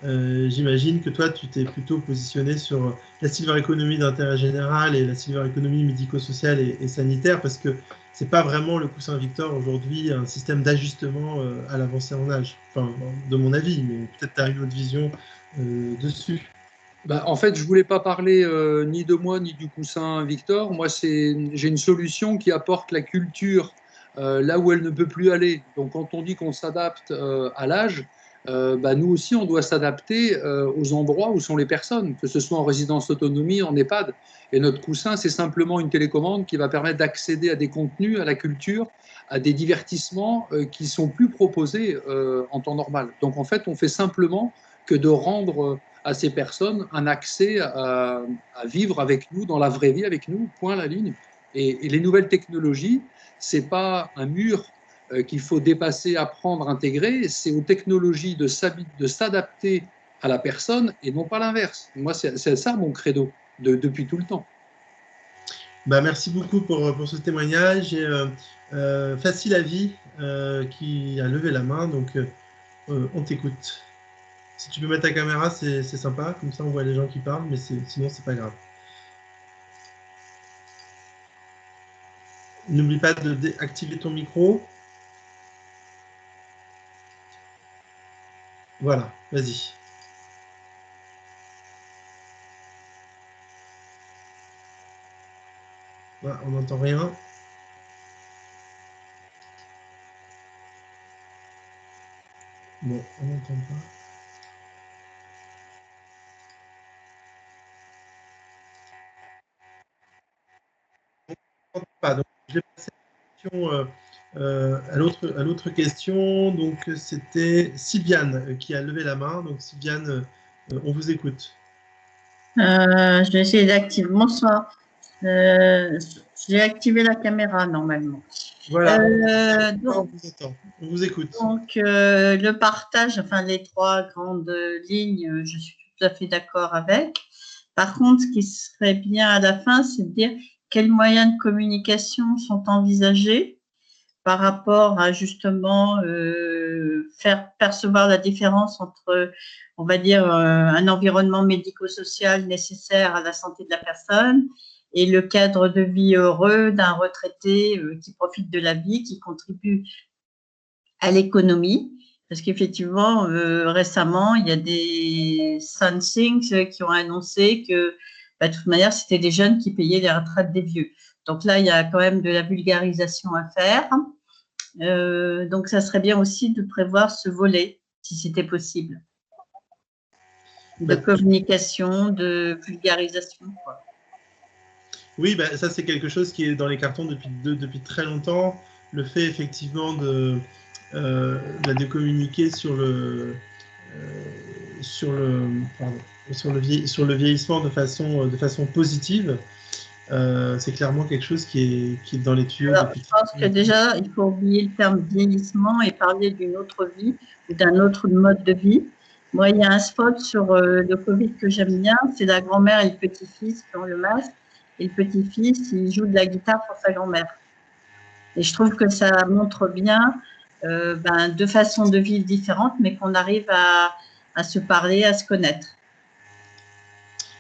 J'imagine que toi, tu t'es plutôt positionné sur la silver economy d'intérêt général et la silver economy médico-sociale et sanitaire, parce que c'est pas vraiment le coussin Victor aujourd'hui un système d'ajustement à l'avancée en âge. Enfin, de mon avis, mais peut-être tu as une autre vision dessus. En fait, je voulais pas parler ni de moi ni du coussin Victor. Moi, j'ai une solution qui apporte la culture là où elle ne peut plus aller. Donc, quand on dit qu'on s'adapte à l'âge, nous aussi, on doit s'adapter aux endroits où sont les personnes, que ce soit en résidence autonomie, en EHPAD. Et notre coussin, c'est simplement une télécommande qui va permettre d'accéder à des contenus, à la culture, à des divertissements qui sont plus proposés en temps normal. Donc, en fait, on fait simplement que de rendre à ces personnes un accès à vivre avec nous, dans la vraie vie avec nous, point à la ligne. Et les nouvelles technologies, ce n'est pas un mur qu'il faut dépasser, apprendre, intégrer, c'est aux technologies de s'adapter à la personne et non pas l'inverse. Moi, c'est ça mon credo depuis tout le temps. Merci beaucoup pour ce témoignage. Et, Facile à vie qui a levé la main, donc on t'écoute. Si tu peux mettre ta caméra, c'est sympa, comme ça on voit les gens qui parlent, mais sinon c'est pas grave. N'oublie pas d'activer ton micro. Voilà, vas-y. Voilà, on n'entend rien. Bon, on n'entend pas. Pas. Donc, je vais passer à l'autre question. Donc, c'était Sylviane qui a levé la main. Donc, Sylviane, on vous écoute. Je vais essayer d'activer. Bonsoir. J'ai activé la caméra normalement. Voilà. On vous écoute. Donc, le partage, enfin les trois grandes lignes, je suis tout à fait d'accord avec. Par contre, ce qui serait bien à la fin, c'est de dire quels moyens de communication sont envisagés par rapport à justement faire percevoir la différence entre, on va dire, un environnement médico-social nécessaire à la santé de la personne et le cadre de vie heureux d'un retraité qui profite de la vie, qui contribue à l'économie. Parce qu'effectivement, récemment, il y a des Sun Things qui ont annoncé que bah, de toute manière, c'était des jeunes qui payaient les retraites des vieux. Donc là, il y a quand même de la vulgarisation à faire. Donc, ça serait bien aussi de prévoir ce volet, si c'était possible, de communication, de vulgarisation, quoi. Oui, bah, ça c'est quelque chose qui est dans les cartons depuis très longtemps. Le fait effectivement de communiquer sur le vieillissement de façon positive, c'est clairement quelque chose qui est dans les tuyaux. Alors, je pense que déjà, il faut oublier le terme vieillissement et parler d'une autre vie ou d'un autre mode de vie. Moi, il y a un spot sur le Covid que j'aime bien, c'est la grand-mère et le petit-fils qui ont le masque, et le petit-fils, il joue de la guitare pour sa grand-mère. Et je trouve que ça montre bien deux façons de vivre différentes, mais qu'on arrive à se parler, à se connaître.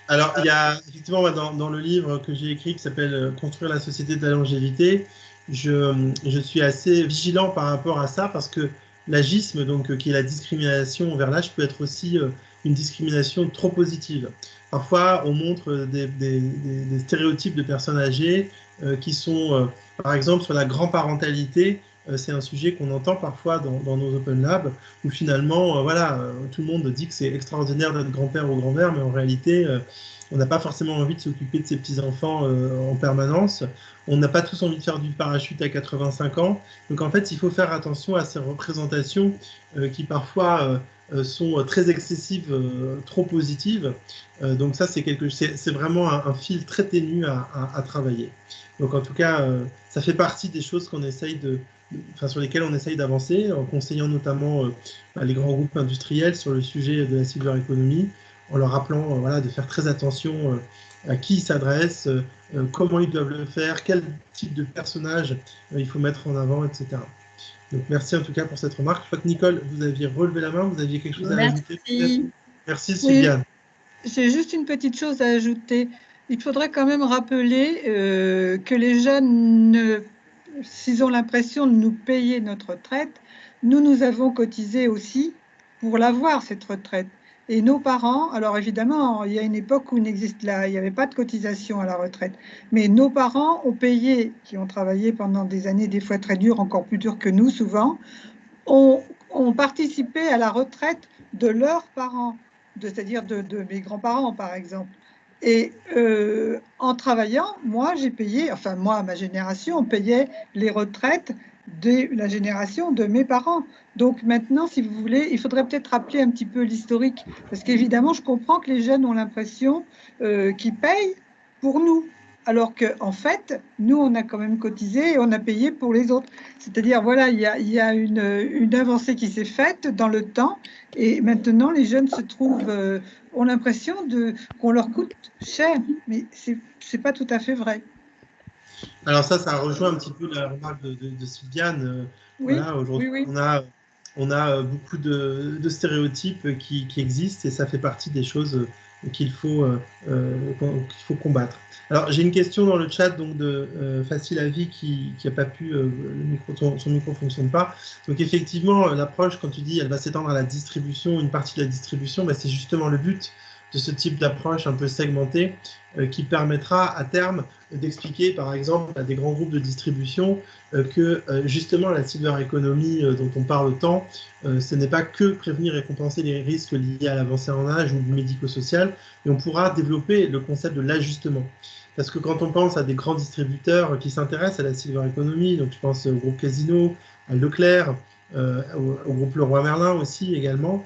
Alors, il y a effectivement dans le livre que j'ai écrit qui s'appelle « Construire la société de la longévité », je suis assez vigilant par rapport à ça parce que l'agisme, donc qui est la discrimination envers l'âge, peut être aussi une discrimination trop positive. Parfois, on montre des stéréotypes de personnes âgées qui sont, par exemple, sur la grand-parentalité. C'est un sujet qu'on entend parfois dans nos Open Labs, où finalement, tout le monde dit que c'est extraordinaire d'être grand-père ou grand-mère, mais en réalité, on n'a pas forcément envie de s'occuper de ses petits-enfants en permanence. On n'a pas tous envie de faire du parachute à 85 ans. Donc en fait, il faut faire attention à ces représentations qui parfois sont très excessives, trop positives. Donc ça, c'est vraiment un fil très ténu à travailler. Donc en tout cas, ça fait partie des choses sur lesquelles on essaye d'avancer, en conseillant notamment les grands groupes industriels sur le sujet de la silver economy, en leur rappelant de faire très attention à qui ils s'adressent, comment ils doivent le faire, quel type de personnage il faut mettre en avant, etc. Donc merci en tout cas pour cette remarque. Je crois que Nicole, vous aviez relevé la main, vous aviez quelque chose à ajouter. Merci Sylviane. Oui, j'ai juste une petite chose à ajouter. Il faudrait quand même rappeler que les jeunes, s'ils ont l'impression de nous payer notre retraite, nous avons cotisé aussi pour l'avoir, cette retraite. Et nos parents, alors évidemment, il y a une époque où il n'y avait pas de cotisation à la retraite, mais nos parents ont payé, qui ont travaillé pendant des années, des fois très dures, encore plus dures que nous souvent, ont participé à la retraite de leurs parents, c'est-à-dire de mes grands-parents par exemple. Et en travaillant, moi j'ai payé, enfin moi, ma génération, on payait les retraites de la génération de mes parents. Donc maintenant, si vous voulez, il faudrait peut-être rappeler un petit peu l'historique, parce qu'évidemment, je comprends que les jeunes ont l'impression qu'ils payent pour nous, alors qu'en fait, nous, on a quand même cotisé et on a payé pour les autres. C'est-à-dire, voilà, il y a une avancée qui s'est faite dans le temps, et maintenant, les jeunes se trouvent, ont l'impression qu'on leur coûte cher, mais c'est pas tout à fait vrai. Alors ça rejoint un petit peu la remarque de Sylviane. Oui, voilà, aujourd'hui, oui. on a beaucoup de stéréotypes qui existent et ça fait partie des choses qu'il faut combattre. Alors j'ai une question dans le chat donc de Facile à Vie qui n'a pas pu, son micro ne fonctionne pas. Donc effectivement, l'approche, quand tu dis elle va s'étendre à la distribution, une partie de la distribution, c'est justement le but de ce type d'approche un peu segmentée qui permettra à terme d'expliquer par exemple à des grands groupes de distribution que justement la silver economy dont on parle tant, ce n'est pas que prévenir et compenser les risques liés à l'avancée en âge ou du médico-social, mais on pourra développer le concept de l'ajustement. Parce que quand on pense à des grands distributeurs qui s'intéressent à la silver economy, donc je pense au groupe Casino, à Leclerc, au groupe Leroy Merlin aussi également,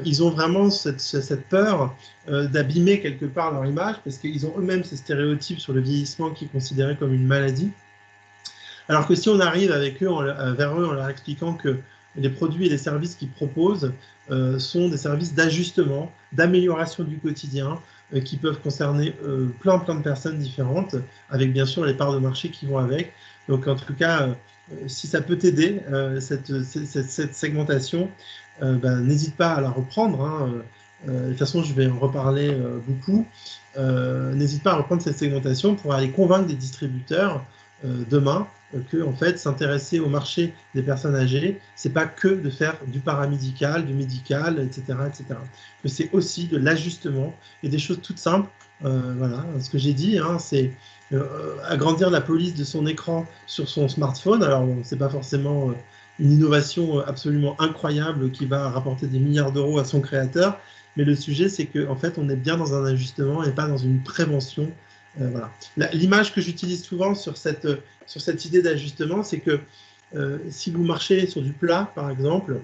ils ont vraiment cette peur d'abîmer quelque part leur image parce qu'ils ont eux-mêmes ces stéréotypes sur le vieillissement qui est considéré comme une maladie. Alors que si on arrive avec eux, vers eux en leur expliquant que les produits et les services qu'ils proposent sont des services d'ajustement, d'amélioration du quotidien, qui peuvent concerner plein de personnes différentes, avec bien sûr les parts de marché qui vont avec. Donc en tout cas, si ça peut t'aider, cette segmentation, n'hésite pas à la reprendre. De toute façon, je vais en reparler beaucoup. N'hésite pas à reprendre cette segmentation pour aller convaincre des distributeurs demain que en fait, s'intéresser au marché des personnes âgées, c'est pas que de faire du paramédical, du médical, etc., etc. Que c'est aussi de l'ajustement et des choses toutes simples. Voilà, ce que j'ai dit, hein, c'est agrandir la police de son écran sur son smartphone. Alors, bon, c'est pas forcément une innovation absolument incroyable qui va rapporter des milliards d'euros à son créateur, mais le sujet, c'est qu'en fait, on est bien dans un ajustement et pas dans une prévention. Voilà. L'image que j'utilise souvent sur cette idée d'ajustement, c'est que si vous marchez sur du plat, par exemple,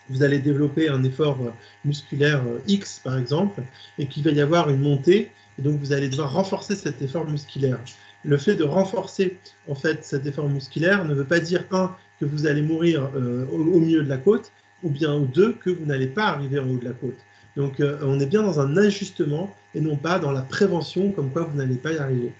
vous allez développer un effort musculaire X, par exemple, et qu'il va y avoir une montée, et donc vous allez devoir renforcer cet effort musculaire. Le fait de renforcer en fait cet effort musculaire ne veut pas dire, un, que vous allez mourir au milieu de la côte, ou bien deux, que vous n'allez pas arriver en haut de la côte. Donc on est bien dans un ajustement et non pas dans la prévention, comme quoi vous n'allez pas y arriver.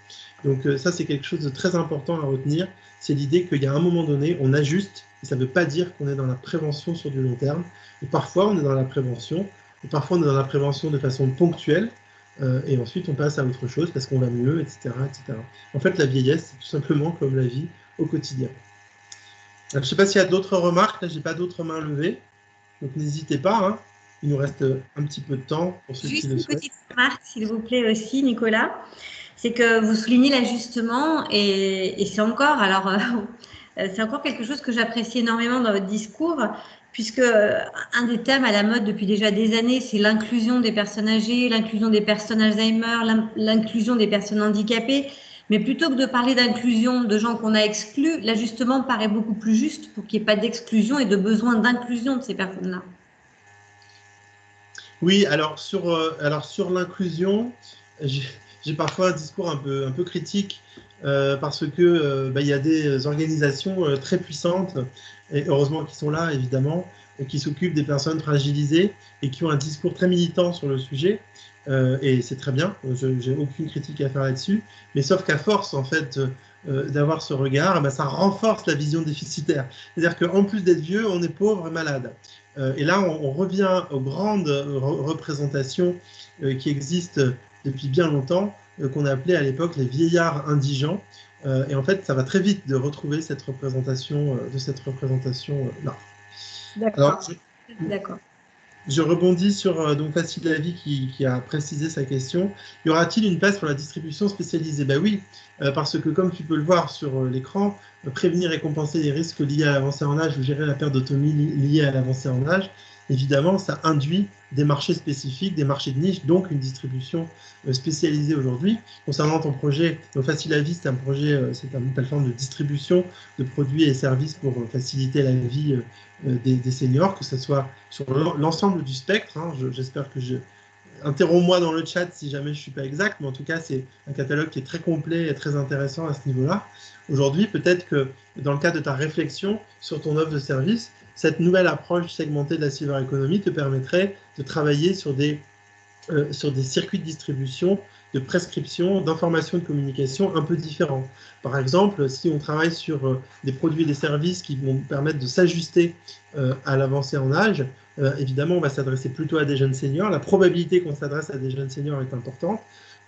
Donc ça, c'est quelque chose de très important à retenir, c'est l'idée qu'il y a un moment donné, on ajuste, et ça ne veut pas dire qu'on est dans la prévention sur du long terme. Et parfois, on est dans la prévention, et parfois, on est dans la prévention de façon ponctuelle, et ensuite, on passe à autre chose parce qu'on va mieux, etc., etc. En fait, la vieillesse, c'est tout simplement comme la vie au quotidien. Alors, je ne sais pas s'il y a d'autres remarques, là, je n'ai pas d'autres mains levées, donc n'hésitez pas, hein. Il nous reste un petit peu de temps pour ceux qui le souhaitent. Juste une petite remarque, s'il vous plaît aussi, Nicolas, c'est que vous soulignez l'ajustement et c'est encore, alors, c'est encore quelque chose que j'apprécie énormément dans votre discours, puisque un des thèmes à la mode depuis déjà des années, c'est l'inclusion des personnes âgées, l'inclusion des personnes Alzheimer, l'inclusion des personnes handicapées. Mais plutôt que de parler d'inclusion de gens qu'on a exclus, l'ajustement paraît beaucoup plus juste pour qu'il n'y ait pas d'exclusion et de besoin d'inclusion de ces personnes-là. Oui, alors sur l'inclusion, j'ai parfois un discours un peu critique parce que il y a des organisations très puissantes, et heureusement qu'ils sont là, évidemment, qui s'occupent des personnes fragilisées et qui ont un discours très militant sur le sujet. Et c'est très bien, j'ai aucune critique à faire là-dessus, mais sauf qu'à force, en fait, d'avoir ce regard, ça renforce la vision déficitaire. C'est-à-dire qu'en plus d'être vieux, on est pauvre et malade. Et là, on revient aux grandes représentations qui existent depuis bien longtemps, qu'on a appelées à l'époque les vieillards indigents. Et en fait, ça va très vite de retrouver cette représentation, là. D'accord. Je rebondis sur donc Facile la vie qui a précisé sa question. Y aura-t-il une place pour la distribution spécialisée? Ben oui, parce que comme tu peux le voir sur l'écran, prévenir et compenser les risques liés à l'avancée en âge ou gérer la perte d'autonomie liée à l'avancée en âge, évidemment, ça induit des marchés spécifiques, des marchés de niche, donc une distribution spécialisée aujourd'hui. Concernant ton projet, donc Facile la vie, c'est un projet, c'est une plateforme de distribution de produits et services pour faciliter la vie des seniors, que ce soit sur l'ensemble du spectre. Hein. J'espère que interromps-moi dans le chat si jamais je ne suis pas exact, mais en tout cas, c'est un catalogue qui est très complet et très intéressant à ce niveau-là. Aujourd'hui, peut-être que dans le cadre de ta réflexion sur ton offre de service, cette nouvelle approche segmentée de la silver economy te permettrait de travailler sur des circuits de distribution, de prescription, d'information et de communication un peu différents. Par exemple, si on travaille sur des produits et des services qui vont permettre de s'ajuster à l'avancée en âge, évidemment, on va s'adresser plutôt à des jeunes seniors. La probabilité qu'on s'adresse à des jeunes seniors est importante.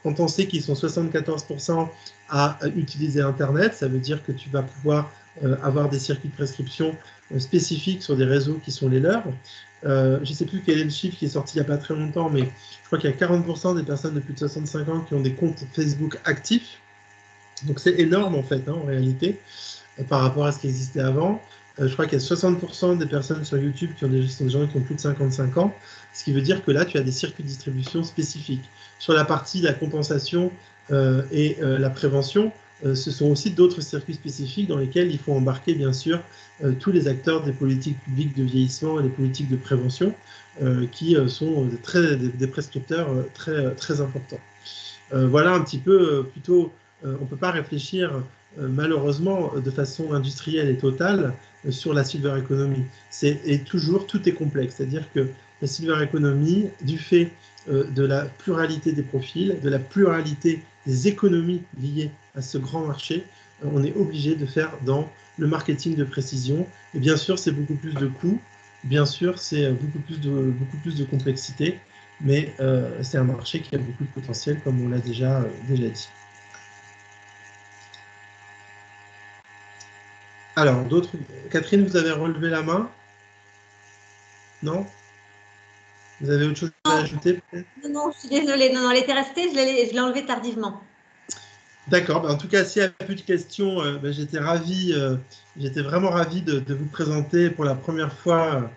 Quand on sait qu'ils sont 74% à utiliser Internet, ça veut dire que tu vas pouvoir avoir des circuits de prescription spécifiques sur des réseaux qui sont les leurs. Je ne sais plus quel est le chiffre qui est sorti il n'y a pas très longtemps, mais je crois qu'il y a 40% des personnes de plus de 65 ans qui ont des comptes Facebook actifs. Donc c'est énorme en fait, hein, en réalité, par rapport à ce qui existait avant. Je crois qu'il y a 60% des personnes sur YouTube qui ont des gens qui ont plus de 55 ans, ce qui veut dire que là, tu as des circuits de distribution spécifiques. Sur la partie de la compensation et la prévention, ce sont aussi d'autres circuits spécifiques dans lesquels il faut embarquer, bien sûr, tous les acteurs des politiques publiques de vieillissement et des politiques de prévention qui sont des prescripteurs très importants. Voilà un petit peu, plutôt, on ne peut pas réfléchir malheureusement de façon industrielle et totale sur la silver economy. Et toujours, tout est complexe. C'est-à-dire que la silver economy, du fait de la pluralité des profils, de la pluralité des économies liées à ce grand marché, on est obligé de faire dans le marketing de précision. Et bien sûr, c'est beaucoup plus de coûts, bien sûr, c'est beaucoup plus de complexité, mais c'est un marché qui a beaucoup de potentiel, comme on l'a déjà dit. Alors, d'autres. Catherine, vous avez relevé la main? Non? Vous avez autre chose à ajouter peut-être? Non, non, je suis désolée. Non, non, elle était restée, je l'ai enlevée tardivement. D'accord. En tout cas, s'il n'y a plus de questions, j'étais vraiment ravi de vous présenter pour la première fois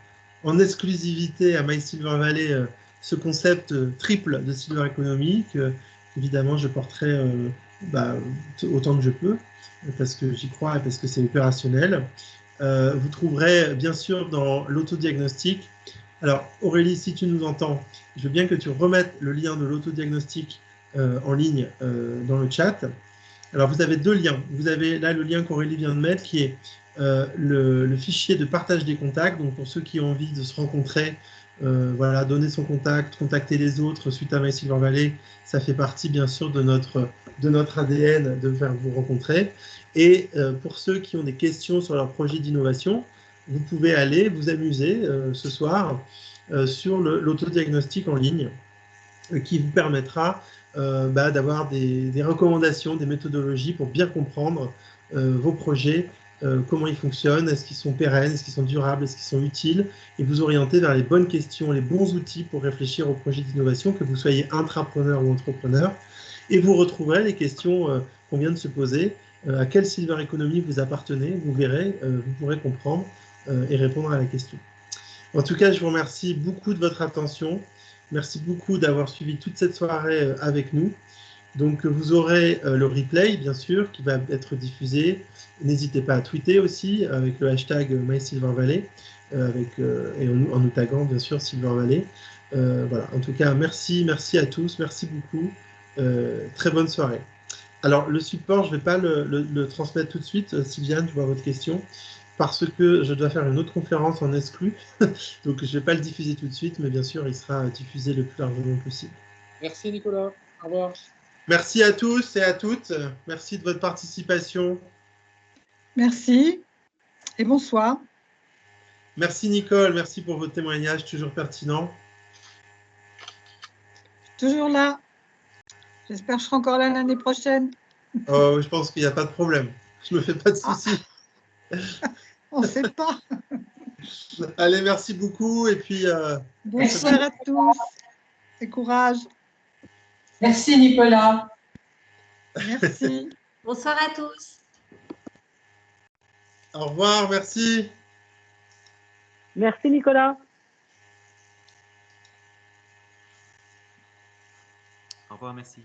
en exclusivité à My Silver Valley ce concept triple de Silver Economy que, évidemment, je porterai autant que je peux parce que j'y crois et parce que c'est opérationnel. Vous trouverez bien sûr dans l'autodiagnostic. Alors Aurélie, si tu nous entends, je veux bien que tu remettes le lien de l'autodiagnostic en ligne dans le chat. Alors vous avez deux liens. Vous avez là le lien qu'Aurélie vient de mettre qui est le fichier de partage des contacts. Donc pour ceux qui ont envie de se rencontrer, voilà, donner son contact, contacter les autres suite à My Silver Valley, ça fait partie bien sûr de notre ADN de faire vous rencontrer. Et pour ceux qui ont des questions sur leur projet d'innovation, vous pouvez aller vous amuser ce soir sur l'autodiagnostic en ligne qui vous permettra d'avoir des recommandations, des méthodologies pour bien comprendre vos projets, comment ils fonctionnent, est-ce qu'ils sont pérennes, est-ce qu'ils sont durables, est-ce qu'ils sont utiles, et vous orienter vers les bonnes questions, les bons outils pour réfléchir aux projets d'innovation, que vous soyez intrapreneur ou entrepreneur. Et vous retrouverez les questions qu'on vient de se poser. À quelle Silver Economy vous appartenez? Vous verrez, vous pourrez comprendre et répondre à la question. En tout cas, je vous remercie beaucoup de votre attention. Merci beaucoup d'avoir suivi toute cette soirée avec nous. Donc, vous aurez le replay, bien sûr, qui va être diffusé. N'hésitez pas à tweeter aussi avec le hashtag MySilverValley et en nous taguant, bien sûr, Silver Valley. Voilà. En tout cas, merci à tous. Merci beaucoup. Très bonne soirée. Alors, le support, je ne vais pas le transmettre tout de suite. Sylviane, je vois votre question. Parce que je dois faire une autre conférence en exclu. Donc, je ne vais pas le diffuser tout de suite, mais bien sûr, il sera diffusé le plus largement possible. Merci Nicolas. Au revoir. Merci à tous et à toutes. Merci de votre participation. Merci et bonsoir. Merci Nicole, merci pour votre témoignage toujours pertinent. Toujours là. J'espère que je serai encore là l'année prochaine. Oh, je pense qu'il n'y a pas de problème. Je ne me fais pas de soucis. On ne sait pas. Allez, merci beaucoup. Et puis, bonsoir à tous et courage. Merci Nicolas. Merci. Bonsoir à tous. Au revoir, merci. Merci Nicolas. Au revoir, merci.